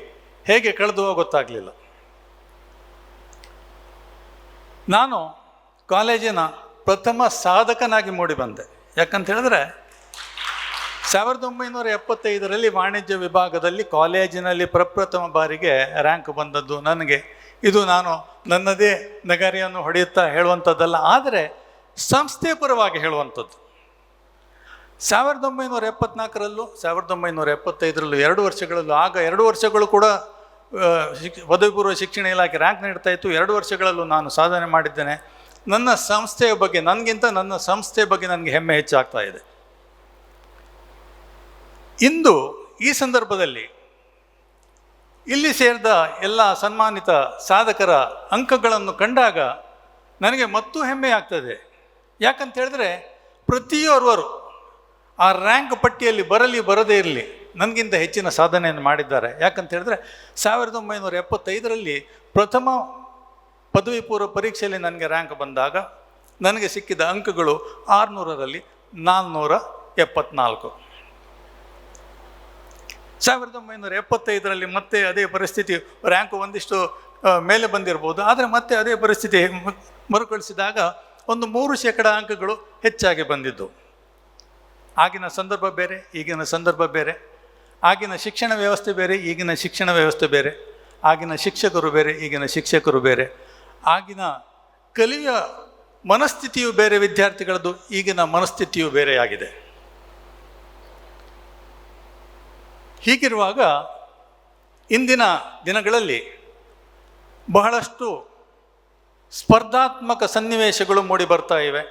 ಹೇಗೆ ಕಳೆದು ಗೊತ್ತಾಗಲಿಲ್ಲ. ನಾನು ಕಾಲೇಜಿನ ಪ್ರಥಮ ಸಾಧಕನಾಗಿ ಮೂಡಿ ಬಂದೆ. ಯಾಕಂತ ಹೇಳಿದ್ರೆ 1975ರಲ್ಲಿ ವಾಣಿಜ್ಯ ವಿಭಾಗದಲ್ಲಿ ಕಾಲೇಜಿನಲ್ಲಿ ಪ್ರಪ್ರಥಮ ಬಾರಿಗೆ ರ್ಯಾಂಕ್ ಬಂದದ್ದು ನನಗೆ. ಇದು ನಾನು ನನ್ನದೇ ನಗಾರಿಯನ್ನು ಹೊಡೆಯುತ್ತಾ ಹೇಳುವಂಥದ್ದಲ್ಲ, ಆದರೆ ಸಂಸ್ಥೆ ಪರವಾಗಿ ಹೇಳುವಂಥದ್ದು. 1974ರಲ್ಲೂ 1975ರಲ್ಲೂ 2 ವರ್ಷಗಳಲ್ಲೂ, ಆಗ 2 ವರ್ಷಗಳು ಕೂಡ ಪದವಿ ಪೂರ್ವ ಶಿಕ್ಷಣ ಇಲಾಖೆ ರ್ಯಾಂಕ್ ನೀಡ್ತಾ ಇತ್ತು. 2 ವರ್ಷಗಳಲ್ಲೂ ನಾನು ಸಾಧನೆ ಮಾಡಿದ್ದೇನೆ. ನನ್ನ ಸಂಸ್ಥೆಯ ಬಗ್ಗೆ, ನನಗಿಂತ ನನ್ನ ಸಂಸ್ಥೆಯ ಬಗ್ಗೆ ನನಗೆ ಹೆಮ್ಮೆ ಹೆಚ್ಚಾಗ್ತಾ ಇದೆ. ಇಂದು ಈ ಸಂದರ್ಭದಲ್ಲಿ ಇಲ್ಲಿ ಸೇರಿದ ಎಲ್ಲ ಸನ್ಮಾನಿತ ಸಾಧಕರ ಅಂಕಗಳನ್ನು ಕಂಡಾಗ ನನಗೆ ಮತ್ತೂ ಹೆಮ್ಮೆ ಆಗ್ತದೆ. ಯಾಕಂತ ಹೇಳಿದ್ರೆ ಪ್ರತಿಯೊರ್ವರು ಆ ರ್ಯಾಂಕ್ ಪಟ್ಟಿಯಲ್ಲಿ ಬರದೇ ಇರಲಿ ನನಗಿಂತ ಹೆಚ್ಚಿನ ಸಾಧನೆಯನ್ನು ಮಾಡಿದ್ದಾರೆ. ಯಾಕಂತ ಹೇಳಿದ್ರೆ 1975ರಲ್ಲಿ ಪ್ರಥಮ ಪದವಿ ಪೂರ್ವ ಪರೀಕ್ಷೆಯಲ್ಲಿ ನನಗೆ ರ್ಯಾಂಕ್ ಬಂದಾಗ ನನಗೆ ಸಿಕ್ಕಿದ ಅಂಕಗಳು 600ರಲ್ಲಿ 474. 1975ರಲ್ಲಿ ಮತ್ತೆ ಅದೇ ಪರಿಸ್ಥಿತಿ, ರ್ಯಾಂಕು ಒಂದಿಷ್ಟು ಮೇಲೆ ಬಂದಿರ್ಬೋದು, ಆದರೆ ಮತ್ತೆ ಅದೇ ಪರಿಸ್ಥಿತಿ ಮರುಕಳಿಸಿದಾಗ ಒಂದು 3% ಅಂಕಗಳು ಹೆಚ್ಚಾಗಿ ಬಂದಿದ್ದು. ಆಗಿನ ಸಂದರ್ಭ ಬೇರೆ, ಈಗಿನ ಸಂದರ್ಭ ಬೇರೆ. ಆಗಿನ ಶಿಕ್ಷಣ ವ್ಯವಸ್ಥೆ ಬೇರೆ, ಈಗಿನ ಶಿಕ್ಷಣ ವ್ಯವಸ್ಥೆ ಬೇರೆ. ಆಗಿನ ಶಿಕ್ಷಕರು ಬೇರೆ, ಈಗಿನ ಶಿಕ್ಷಕರು ಬೇರೆ. ಆಗಿನ ಕಲಿಯುವ ಮನಸ್ಥಿತಿಯು ಬೇರೆ ವಿದ್ಯಾರ್ಥಿಗಳದ್ದು, ಈಗಿನ ಮನಸ್ಥಿತಿಯು ಬೇರೆಯಾಗಿದೆ. ಹೀಗಿರುವಾಗ ಇಂದಿನ ದಿನಗಳಲ್ಲಿ ಬಹಳಷ್ಟು ಸ್ಪರ್ಧಾತ್ಮಕ ಸನ್ನಿವೇಶಗಳು ಮೂಡಿ ಬರ್ತಾ ಇವೆ.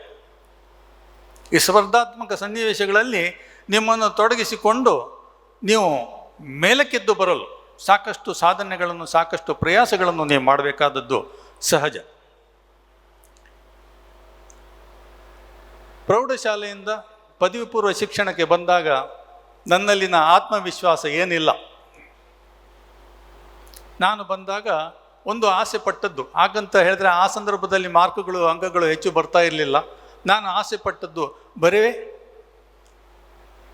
ಈ ಸ್ಪರ್ಧಾತ್ಮಕ ಸನ್ನಿವೇಶಗಳಲ್ಲಿ ನಿಮ್ಮನ್ನು ತೊಡಗಿಸಿಕೊಂಡು ನೀವು ಮೇಲಕ್ಕೆದ್ದು ಬರಲು ಸಾಕಷ್ಟು ಸಾಧನೆಗಳನ್ನು, ಸಾಕಷ್ಟು ಪ್ರಯಾಸಗಳನ್ನು ನೀವು ಮಾಡಬೇಕಾದದ್ದು ಸಹಜ. ಪ್ರೌಢಶಾಲೆಯಿಂದ ಪದವಿ ಪೂರ್ವ ಶಿಕ್ಷಣಕ್ಕೆ ಬಂದಾಗ ನನ್ನಲ್ಲಿನ ಆತ್ಮವಿಶ್ವಾಸ ಏನಿಲ್ಲ. ನಾನು ಬಂದಾಗ ಒಂದು ಆಸೆ ಪಟ್ಟದ್ದು, ಹಾಗಂತ ಹೇಳಿದ್ರೆ ಆ ಸಂದರ್ಭದಲ್ಲಿ ಮಾರ್ಕುಗಳು, ಅಂಕಗಳು ಹೆಚ್ಚು ಬರ್ತಾ ಇರಲಿಲ್ಲ. ನಾನು ಆಸೆ ಪಟ್ಟದ್ದು ಬರೀ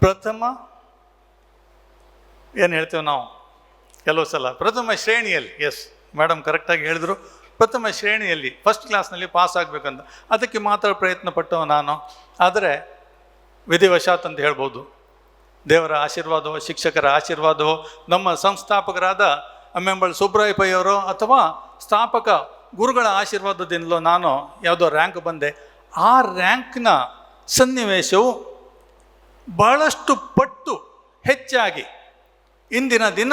ಪ್ರಥಮ, ಏನು ಹೇಳ್ತೇವೆ ನಾವು ಕೆಲವು ಸಲ, ಪ್ರಥಮ ಶ್ರೇಣಿಯಲ್ಲಿ, ಎಸ್ ಮೇಡಮ್ ಕರೆಕ್ಟಾಗಿ ಹೇಳಿದ್ರು, ಪ್ರಥಮ ಶ್ರೇಣಿಯಲ್ಲಿ ಫಸ್ಟ್ ಕ್ಲಾಸ್ನಲ್ಲಿ ಪಾಸ್ ಆಗಬೇಕಂತ ಅದಕ್ಕೆ ಮಾತ್ರ ಪ್ರಯತ್ನ ಪಟ್ಟವ ನಾನು. ಆದರೆ ವಿಧಿವಶಾತ್ ಅಂತ ಹೇಳ್ಬೋದು, ದೇವರ ಆಶೀರ್ವಾದವೋ, ಶಿಕ್ಷಕರ ಆಶೀರ್ವಾದವೋ, ನಮ್ಮ ಸಂಸ್ಥಾಪಕರಾದ ಅಮ್ಮೆಂಬಳ ಸುಬ್ರಾಯ ಪೈ ಅವರೋ ಅಥವಾ ಸ್ಥಾಪಕ ಗುರುಗಳ ಆಶೀರ್ವಾದದಿಂದಲೋ ನಾನು ಯಾವುದೋ ರ್ಯಾಂಕ್ ಬಂದೆ. ಆ ರ್ಯಾಂಕ್ನ ಸನ್ನಿವೇಶವು ಬಹಳಷ್ಟು ಪಟ್ಟು ಹೆಚ್ಚಾಗಿ ಇಂದಿನ ದಿನ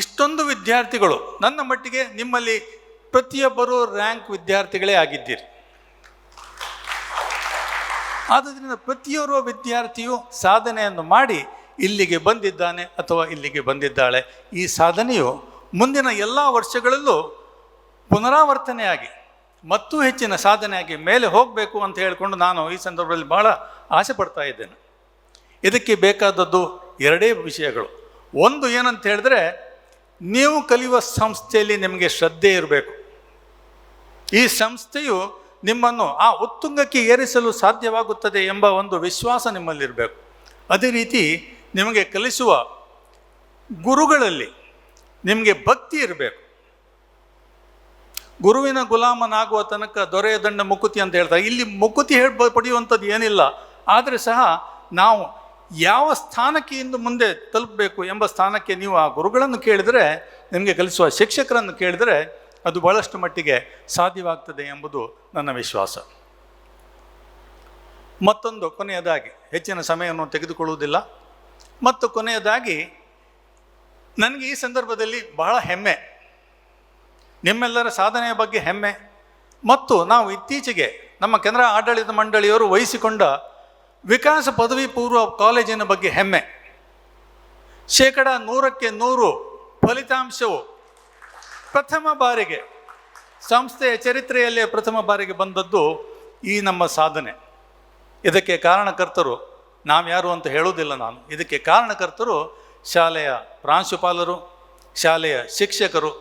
ಇಷ್ಟೊಂದು ವಿದ್ಯಾರ್ಥಿಗಳು, ನನ್ನ ಮಟ್ಟಿಗೆ ನಿಮ್ಮಲ್ಲಿ ಪ್ರತಿಯೊಬ್ಬರೂ ರ್ಯಾಂಕ್ ವಿದ್ಯಾರ್ಥಿಗಳೇ ಆಗಿದ್ದೀರಿ. ಆದ್ದರಿಂದ ಪ್ರತಿಯೊಬ್ಬ ವಿದ್ಯಾರ್ಥಿಯು ಸಾಧನೆಯನ್ನು ಮಾಡಿ ಇಲ್ಲಿಗೆ ಬಂದಿದ್ದಾನೆ ಅಥವಾ ಇಲ್ಲಿಗೆ ಬಂದಿದ್ದಾಳೆ. ಈ ಸಾಧನೆಯು ಮುಂದಿನ ಎಲ್ಲ ವರ್ಷಗಳಲ್ಲೂ ಪುನರಾವರ್ತನೆಯಾಗಿ ಮತ್ತೂ ಹೆಚ್ಚಿನ ಸಾಧನೆಯಾಗಿ ಮೇಲೆ ಹೋಗಬೇಕು ಅಂತ ಹೇಳಿಕೊಂಡು ನಾನು ಈ ಸಂದರ್ಭದಲ್ಲಿ ಭಾಳ ಆಸೆ ಪಡ್ತಾ ಇದ್ದೇನೆ. ಇದಕ್ಕೆ ಬೇಕಾದದ್ದು ಎರಡೇ ವಿಷಯಗಳು. ಒಂದು ಏನಂತ ಹೇಳಿದ್ರೆ, ನೀವು ಕಲಿಯುವ ಸಂಸ್ಥೆಯಲ್ಲಿ ನಿಮಗೆ ಶ್ರದ್ಧೆ ಇರಬೇಕು. ಈ ಸಂಸ್ಥೆಯು ನಿಮ್ಮನ್ನು ಆ ಉತ್ತುಂಗಕ್ಕೆ ಏರಿಸಲು ಸಾಧ್ಯವಾಗುತ್ತದೆ ಎಂಬ ಒಂದು ವಿಶ್ವಾಸ ನಿಮ್ಮಲ್ಲಿರಬೇಕು. ಅದೇ ರೀತಿ ನಿಮಗೆ ಕಲಿಸುವ ಗುರುಗಳಲ್ಲಿ ನಿಮಗೆ ಭಕ್ತಿ ಇರಬೇಕು. ಗುರುವಿನ ಗುಲಾಮನಾಗುವ ತನಕ ದೊರೆಯ ದಂಡ ಮುಕುತಿ ಅಂತ ಹೇಳ್ತಾರೆ. ಇಲ್ಲಿ ಮುಕುತಿ ಪಡೆಯುವಂಥದ್ದು ಏನಿಲ್ಲ, ಆದರೆ ಸಹ ನಾವು ಯಾವ ಸ್ಥಾನಕ್ಕೆ ಇಂದು ಮುಂದೆ ತಲುಪಬೇಕು ಎಂಬ ಸ್ಥಾನಕ್ಕೆ ನೀವು ಆ ಗುರುಗಳನ್ನು ಕೇಳಿದರೆ, ನಿಮಗೆ ಕಲಿಸುವ ಶಿಕ್ಷಕರನ್ನು ಕೇಳಿದರೆ ಅದು ಬಹಳಷ್ಟು ಮಟ್ಟಿಗೆ ಸಾಧ್ಯವಾಗ್ತದೆ ಎಂಬುದು ನನ್ನ ವಿಶ್ವಾಸ. ಮತ್ತೊಂದು ಕೊನೆಯದಾಗಿ, ಹೆಚ್ಚಿನ ಸಮಯವನ್ನು ತೆಗೆದುಕೊಳ್ಳುವುದಿಲ್ಲ, ಮತ್ತು ಕೊನೆಯದಾಗಿ ನನಗೆ ಈ ಸಂದರ್ಭದಲ್ಲಿ ಬಹಳ ಹೆಮ್ಮೆ, ನಿಮ್ಮೆಲ್ಲರ ಸಾಧನೆಯ ಬಗ್ಗೆ ಹೆಮ್ಮೆ, ಮತ್ತು ನಾವು ಇತ್ತೀಚೆಗೆ ನಮ್ಮ ಕೆನರಾ ಆಡಳಿತ ಮಂಡಳಿಯವರು ವಹಿಸಿಕೊಂಡ ವಿಕಾಸ ಪದವಿ ಪೂರ್ವ ಕಾಲೇಜಿನ ಬಗ್ಗೆ ಹೆಮ್ಮೆ. 100% 100 ಫಲಿತಾಂಶವು ಪ್ರಥಮ ಬಾರಿಗೆ ಸಂಸ್ಥೆಯ ಚರಿತ್ರೆಯಲ್ಲೇ ಪ್ರಥಮ ಬಾರಿಗೆ ಬಂದದ್ದು ಈ ನಮ್ಮ ಸಾಧನೆ. ಇದಕ್ಕೆ ಕಾರಣಕರ್ತರು ನಾವ್ಯಾರು ಅಂತ ಹೇಳುವುದಿಲ್ಲ ನಾನು. ಇದಕ್ಕೆ ಕಾರಣಕರ್ತರು ಶಾಲೆಯ ಪ್ರಾಂಶುಪಾಲರು, ಶಾಲೆಯ ಶಿಕ್ಷಕರು,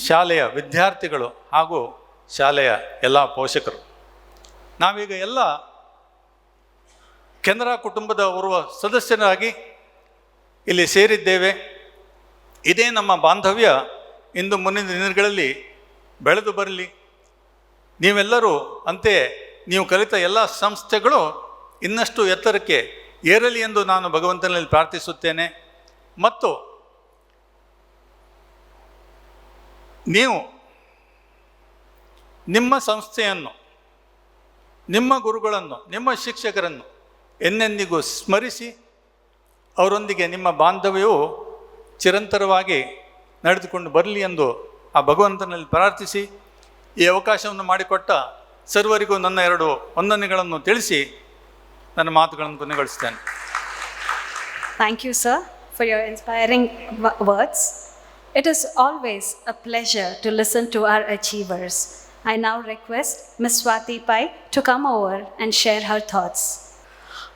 ಶಾಲೆಯ ವಿದ್ಯಾರ್ಥಿಗಳು ಹಾಗೂ ಶಾಲೆಯ ಎಲ್ಲ ಪೋಷಕರು. ನಾವೀಗ ಎಲ್ಲ ಕೆನರಾ ಕುಟುಂಬದ ಓರ್ವ ಸದಸ್ಯರಾಗಿ ಇಲ್ಲಿ ಸೇರಿದ್ದೇವೆ. ಇದೇ ನಮ್ಮ ಬಾಂಧವ್ಯ ಇಂದು ಮುಂದಿನ ದಿನಗಳಲ್ಲಿ ಬೆಳೆದು ಬರಲಿ. ನೀವೆಲ್ಲರೂ ಅಂತೆಯೇ ನೀವು ಕಲಿತ ಎಲ್ಲ ಸಂಸ್ಥೆಗಳು ಇನ್ನಷ್ಟು ಎತ್ತರಕ್ಕೆ ಏರಲಿ ಎಂದು ನಾನು ಭಗವಂತನಲ್ಲಿ ಪ್ರಾರ್ಥಿಸುತ್ತೇನೆ. ಮತ್ತು ನೀವು ನಿಮ್ಮ ಸಂಸ್ಥೆಯನ್ನು, ನಿಮ್ಮ ಗುರುಗಳನ್ನು, ನಿಮ್ಮ ಶಿಕ್ಷಕರನ್ನು ಎಂದೆಂದಿಗೂ ಸ್ಮರಿಸಿ ಅವರೊಂದಿಗೆ ನಿಮ್ಮ ಬಾಂಧವ್ಯವು ಚಿರಂತರವಾಗಿ ನಡೆದುಕೊಂಡು ಬರಲಿ ಎಂದು ಆ ಭಗವಂತನಲ್ಲಿ ಪ್ರಾರ್ಥಿಸಿ, ಈ ಅವಕಾಶವನ್ನು ಮಾಡಿಕೊಟ್ಟ ಸರ್ವರಿಗೂ ನನ್ನ 2 ವಂದನೆಗಳನ್ನು ತಿಳಿಸಿ ನನ್ನ ಮಾತುಗಳನ್ನು ಕೊನೆಗೊಳಿಸ್ತೇನೆ. Thank you, sir, for your inspiring words. It is always a pleasure to listen to our achievers. I now request Ms. Swati Pai to come over and share her thoughts.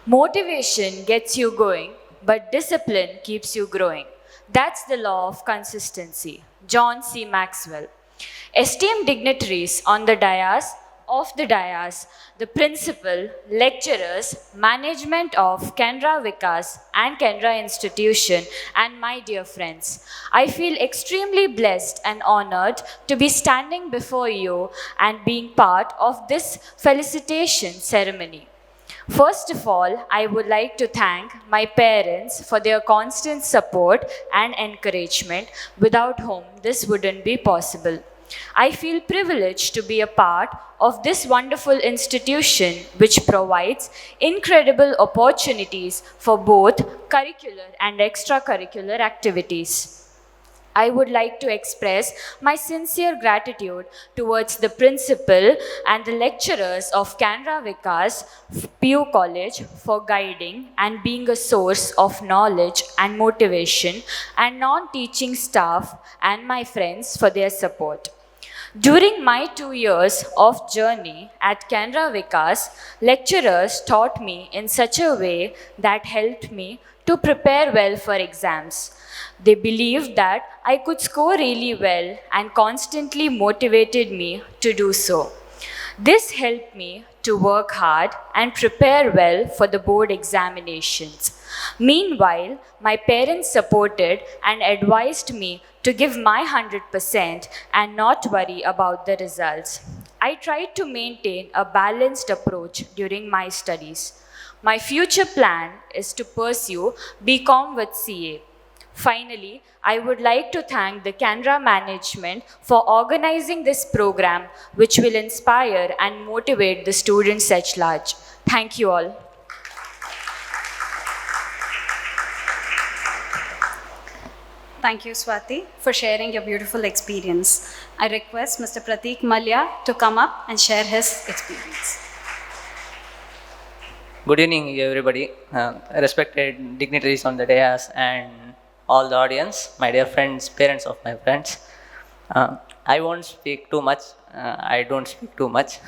Motivation gets you going, but discipline keeps you growing. That's the law of consistency. John C. Maxwell. Esteemed dignitaries on the dais, the principal, lecturers, management of Canara Vikas and Canara Institution, and my dear friends, I feel extremely blessed and honored to be standing before you and being part of this felicitation ceremony. First of all, I would like to thank my parents for their constant support and encouragement, without whom this wouldn't be possible. I feel privileged to be a part of this wonderful institution which provides incredible opportunities for both curricular and extracurricular activities. I would like to express my sincere gratitude towards the principal and the lecturers of Canara Vikas PU College for guiding and being a source of knowledge and motivation, and non-teaching staff and my friends for their support. During my 2 years of journey at Canara Vikas, lecturers taught me in such a way that helped me to prepare well for exams. They believed that I could score really well and constantly motivated me to do so. This helped me to work hard and prepare well for the board examinations. Meanwhile, my parents supported and advised me to give my 100% and not worry about the results. I tried to maintain a balanced approach during my studies. My future plan is to pursue BCom with CA. Finally, I would like to thank the Canara management for organizing this program, which will inspire and motivate the students at large. Thank you all. Thank you, Swati, for sharing your beautiful experience. I request Mr. Pratik Malya to come up and share his experience. Good evening, everybody. Respected dignitaries on the dais and all the audience, my dear friends, parents of my friends. I won't speak too much. I don't speak too much.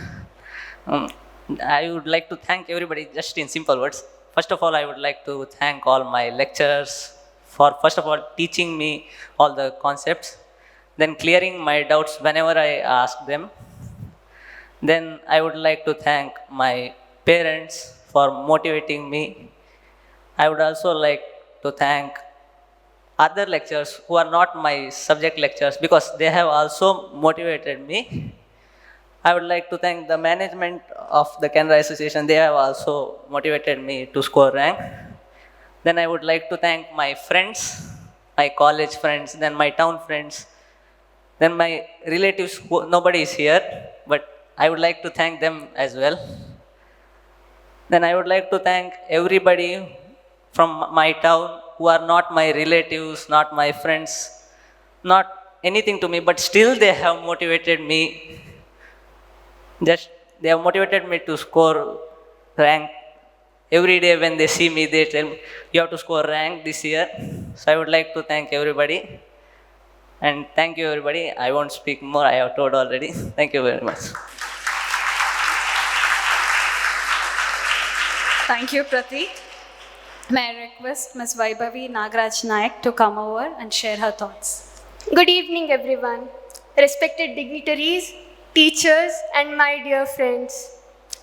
I would like to thank everybody just in simple words. First of all, I would like to thank all my lecturers for, first of all, teaching me all the concepts, then clearing my doubts whenever I ask them. Then I would like to thank my parents for motivating me. I would also like to thank other lecturers who are not my subject lecturers, because they have also motivated me. I would like to thank the management of the Canara Association. They have also motivated me to score rank. Then I would like to thank my friends, my college friends, then my town friends, then my relatives. Nobody is here, but I would like to thank them as well. Then I would like to thank everybody from my town who are not my relatives, not my friends, not anything to me, but still they have motivated me. Just they have motivated me to score rank. Every day when they see me, they tell me, you have to score rank this year. So I would like to thank everybody. And thank you, everybody. I won't speak more. I have told already. Thank you very much. Thank you, Pratik. May I request Ms. Vaibhavi Nagaraj Nayak to come over and share her thoughts. Good evening, everyone. Respected dignitaries, teachers, and my dear friends.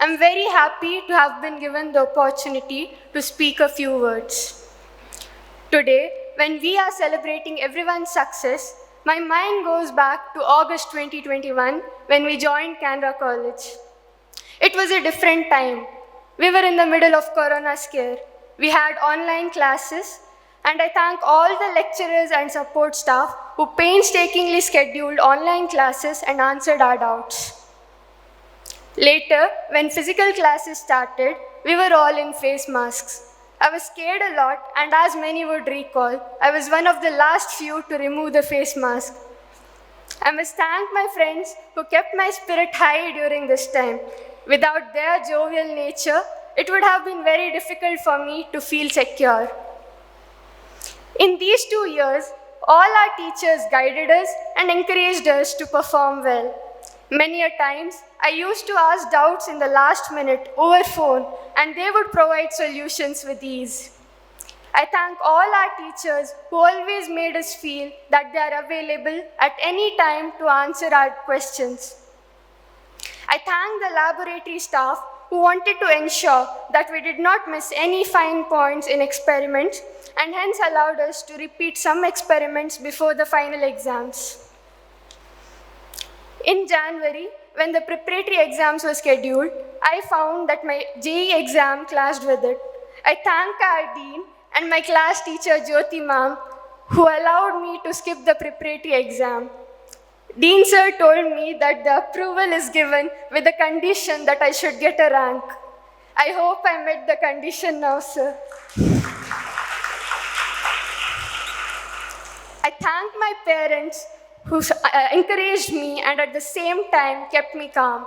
I'm very happy to have been given the opportunity to speak a few words. Today, when we are celebrating everyone's success, my mind goes back to August 2021 when we joined Canara College. It was a different time. We were in the middle of Corona scare. We had online classes, and I thank all the lecturers and support staff who painstakingly scheduled online classes and answered our doubts. Later, when physical classes started, we were all in face masks. I was scared a lot, and as many would recall, I was one of the last few to remove the face mask. I must thank my friends who kept my spirit high during this time. Without their jovial nature, it would have been very difficult for me to feel secure. In these 2 years, all our teachers guided us and encouraged us to perform well. Many a times, I used to ask doubts in the last minute over phone, and they would provide solutions with ease. I thank all our teachers who always made us feel that they are available at any time to answer our questions. I thank the laboratory staff who wanted to ensure that we did not miss any fine points in experiments and hence allowed us to repeat some experiments before the final exams. In January, when the preparatory exams were scheduled, I found that my JEE exam clashed with it. I thank our dean and my class teacher Jyoti ma'am who allowed me to skip the preparatory exam. Dean sir told me that the approval is given with the condition that I should get a rank. I hope I met the condition now, sir. I thank my parents who encouraged me and at the same time kept me calm.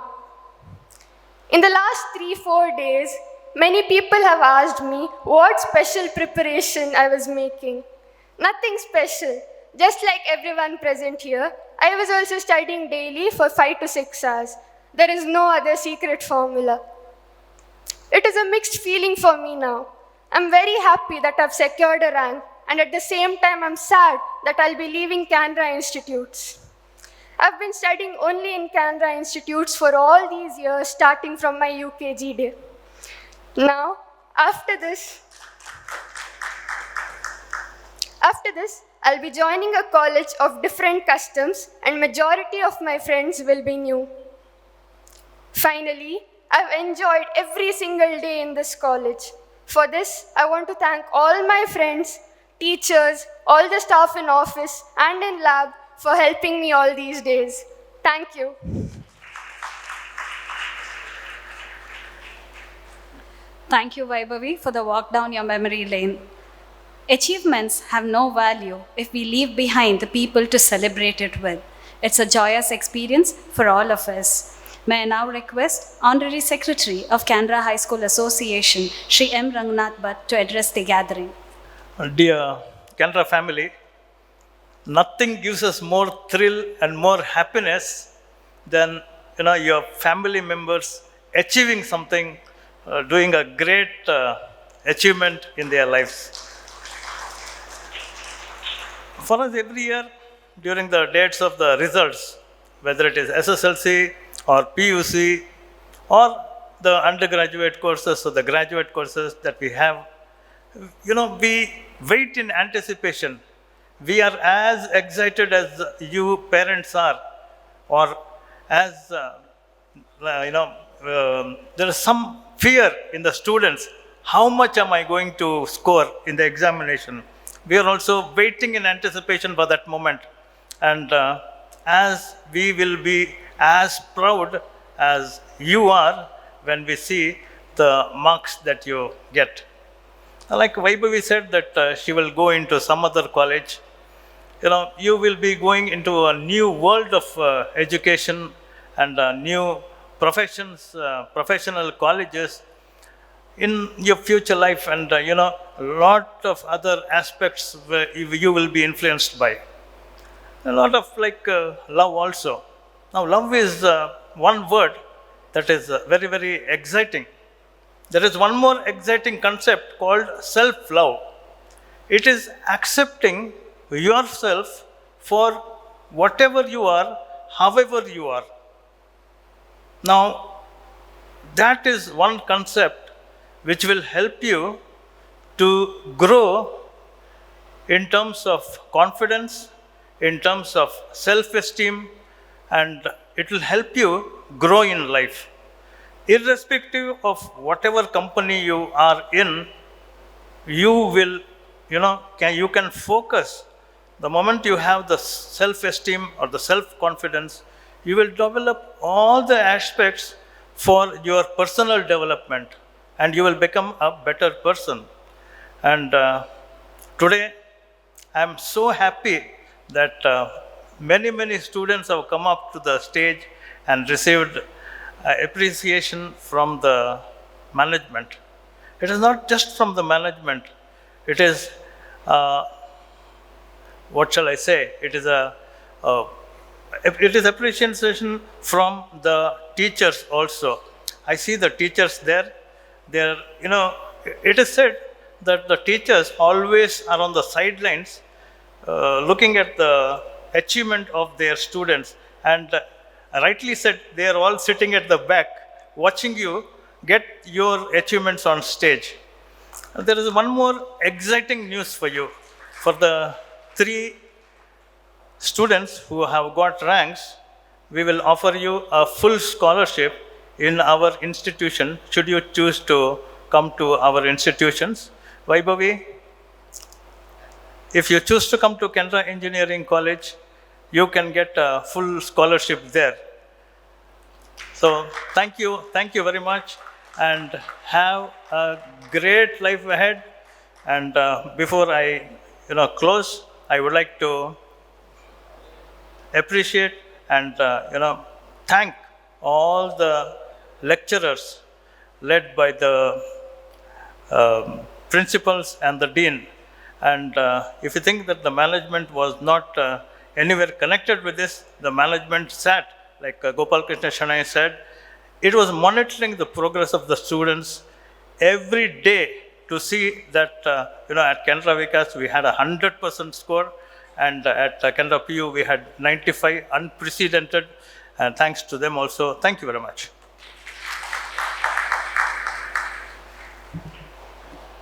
In the last 3-4 days, many people have asked me what special preparation I was making. Nothing special. Just like everyone present here, I was also studying daily for 5 to 6 hours. There is no other secret formula. It is a mixed feeling for me now. I'm very happy that I've secured a rank, and at the same time, I'm sad that I'll be leaving Canara Institutes. I've been studying only in Canara Institutes for all these years, starting from my UKG day. Now, after this, I'll be joining a college of different customs, and majority of my friends will be new. Finally, I've enjoyed every single day in this college. For this, I want to thank all my friends, teachers, all the staff in office and in lab for helping me all these days. Thank you. Thank you, Vaibhavi, for the walk down your memory lane. Achievements have no value if we leave behind the people to celebrate it with. It's a joyous experience for all of us. May I now request Honorary Secretary of Canara High School Association, Shri M. Rangnath Bhatt, to address the gathering. Dear Canara family, nothing gives us more thrill and more happiness than your family members achieving something, doing a great achievement in their lives. For us, every year during the dates of the results, whether it is SSLC or PUC or the undergraduate courses or the graduate courses that we have, we wait in anticipation. We are as excited as you parents are, or as, there is some fear in the students. How much am I going to score in the examination? We are also waiting in anticipation for that moment. And as we will be as proud as you are when we see the marks that you get. Like Vaibhavi said that she will go into some other college. You will be going into a new world of education and new professions, professional colleges in your future life, and a lot of other aspects where you will be influenced by. A lot of love also. Now, love is one word that is very, very exciting. There is one more exciting concept called self-love. It is accepting yourself for whatever you are, however you are. Now, that is one concept which will help you to grow in terms of confidence, in terms of self-esteem, and it will help you grow in life. Irrespective of whatever company you are in, you will, you can focus. The moment you have the self-esteem or the self-confidence, you will develop all the aspects for your personal development, and you will become a better person. And today, I am so happy that many students have come up to the stage and received appreciation from the management. It is not just from the management. It is, what shall I say? It is it is appreciation from the teachers also. I see the teachers there. They're, it is said that the teachers always are on the sidelines looking at the achievement of their students, and rightly said, they are all sitting at the back watching you get your achievements on stage. There is one more exciting news for you. For the 3 students who have got ranks, we will offer you a full scholarship in our institution, should you choose to come to our institutions. Vaibhavi, if you choose to come to Canara Engineering College, you can get a full scholarship there. So thank you very much, and have a great life ahead. And before I close, I would like to appreciate and thank all the lecturers led by the principals and the dean. And if you think that the management was not anywhere connected with this, the management sat, like Gopal Krishna Shanai said, it was monitoring the progress of the students every day to see that, at Canara Vikas we had 100% score, and at Canara PU we had 95, unprecedented, and thanks to them also. Thank you very much.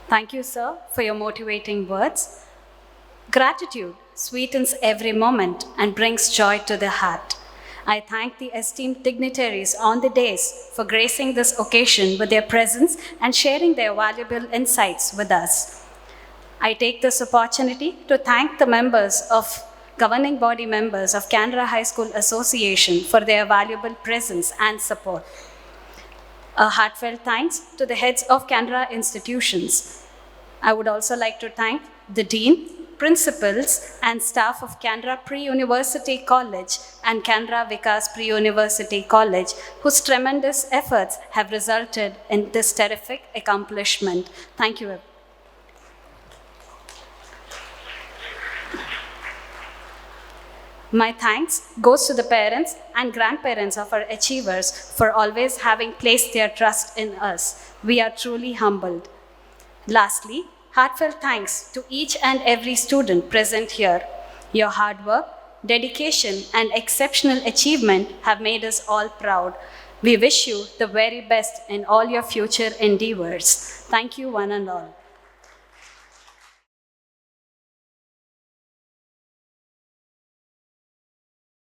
Thank you, sir, for your motivating words. Gratitude sweetens every moment and brings joy to the heart. I thank the esteemed dignitaries on the dais for gracing this occasion with their presence and sharing their valuable insights with us. I take this opportunity to thank the governing body members of Canara High School Association for their valuable presence and support. A heartfelt thanks to the heads of Canara institutions. I would also like to thank the Dean, principals, and staff of Canara Pre-University College and Canara Vikas Pre-University College, whose tremendous efforts have resulted in this terrific accomplishment. Thank you. My thanks goes to the parents and grandparents of our achievers for always having placed their trust in us. We are truly humbled. Lastly, heartfelt thanks to each and every student present here. Your hard work, dedication, and exceptional achievement have made us all proud. We wish you the very best in all your future endeavors. Thank you, one and all.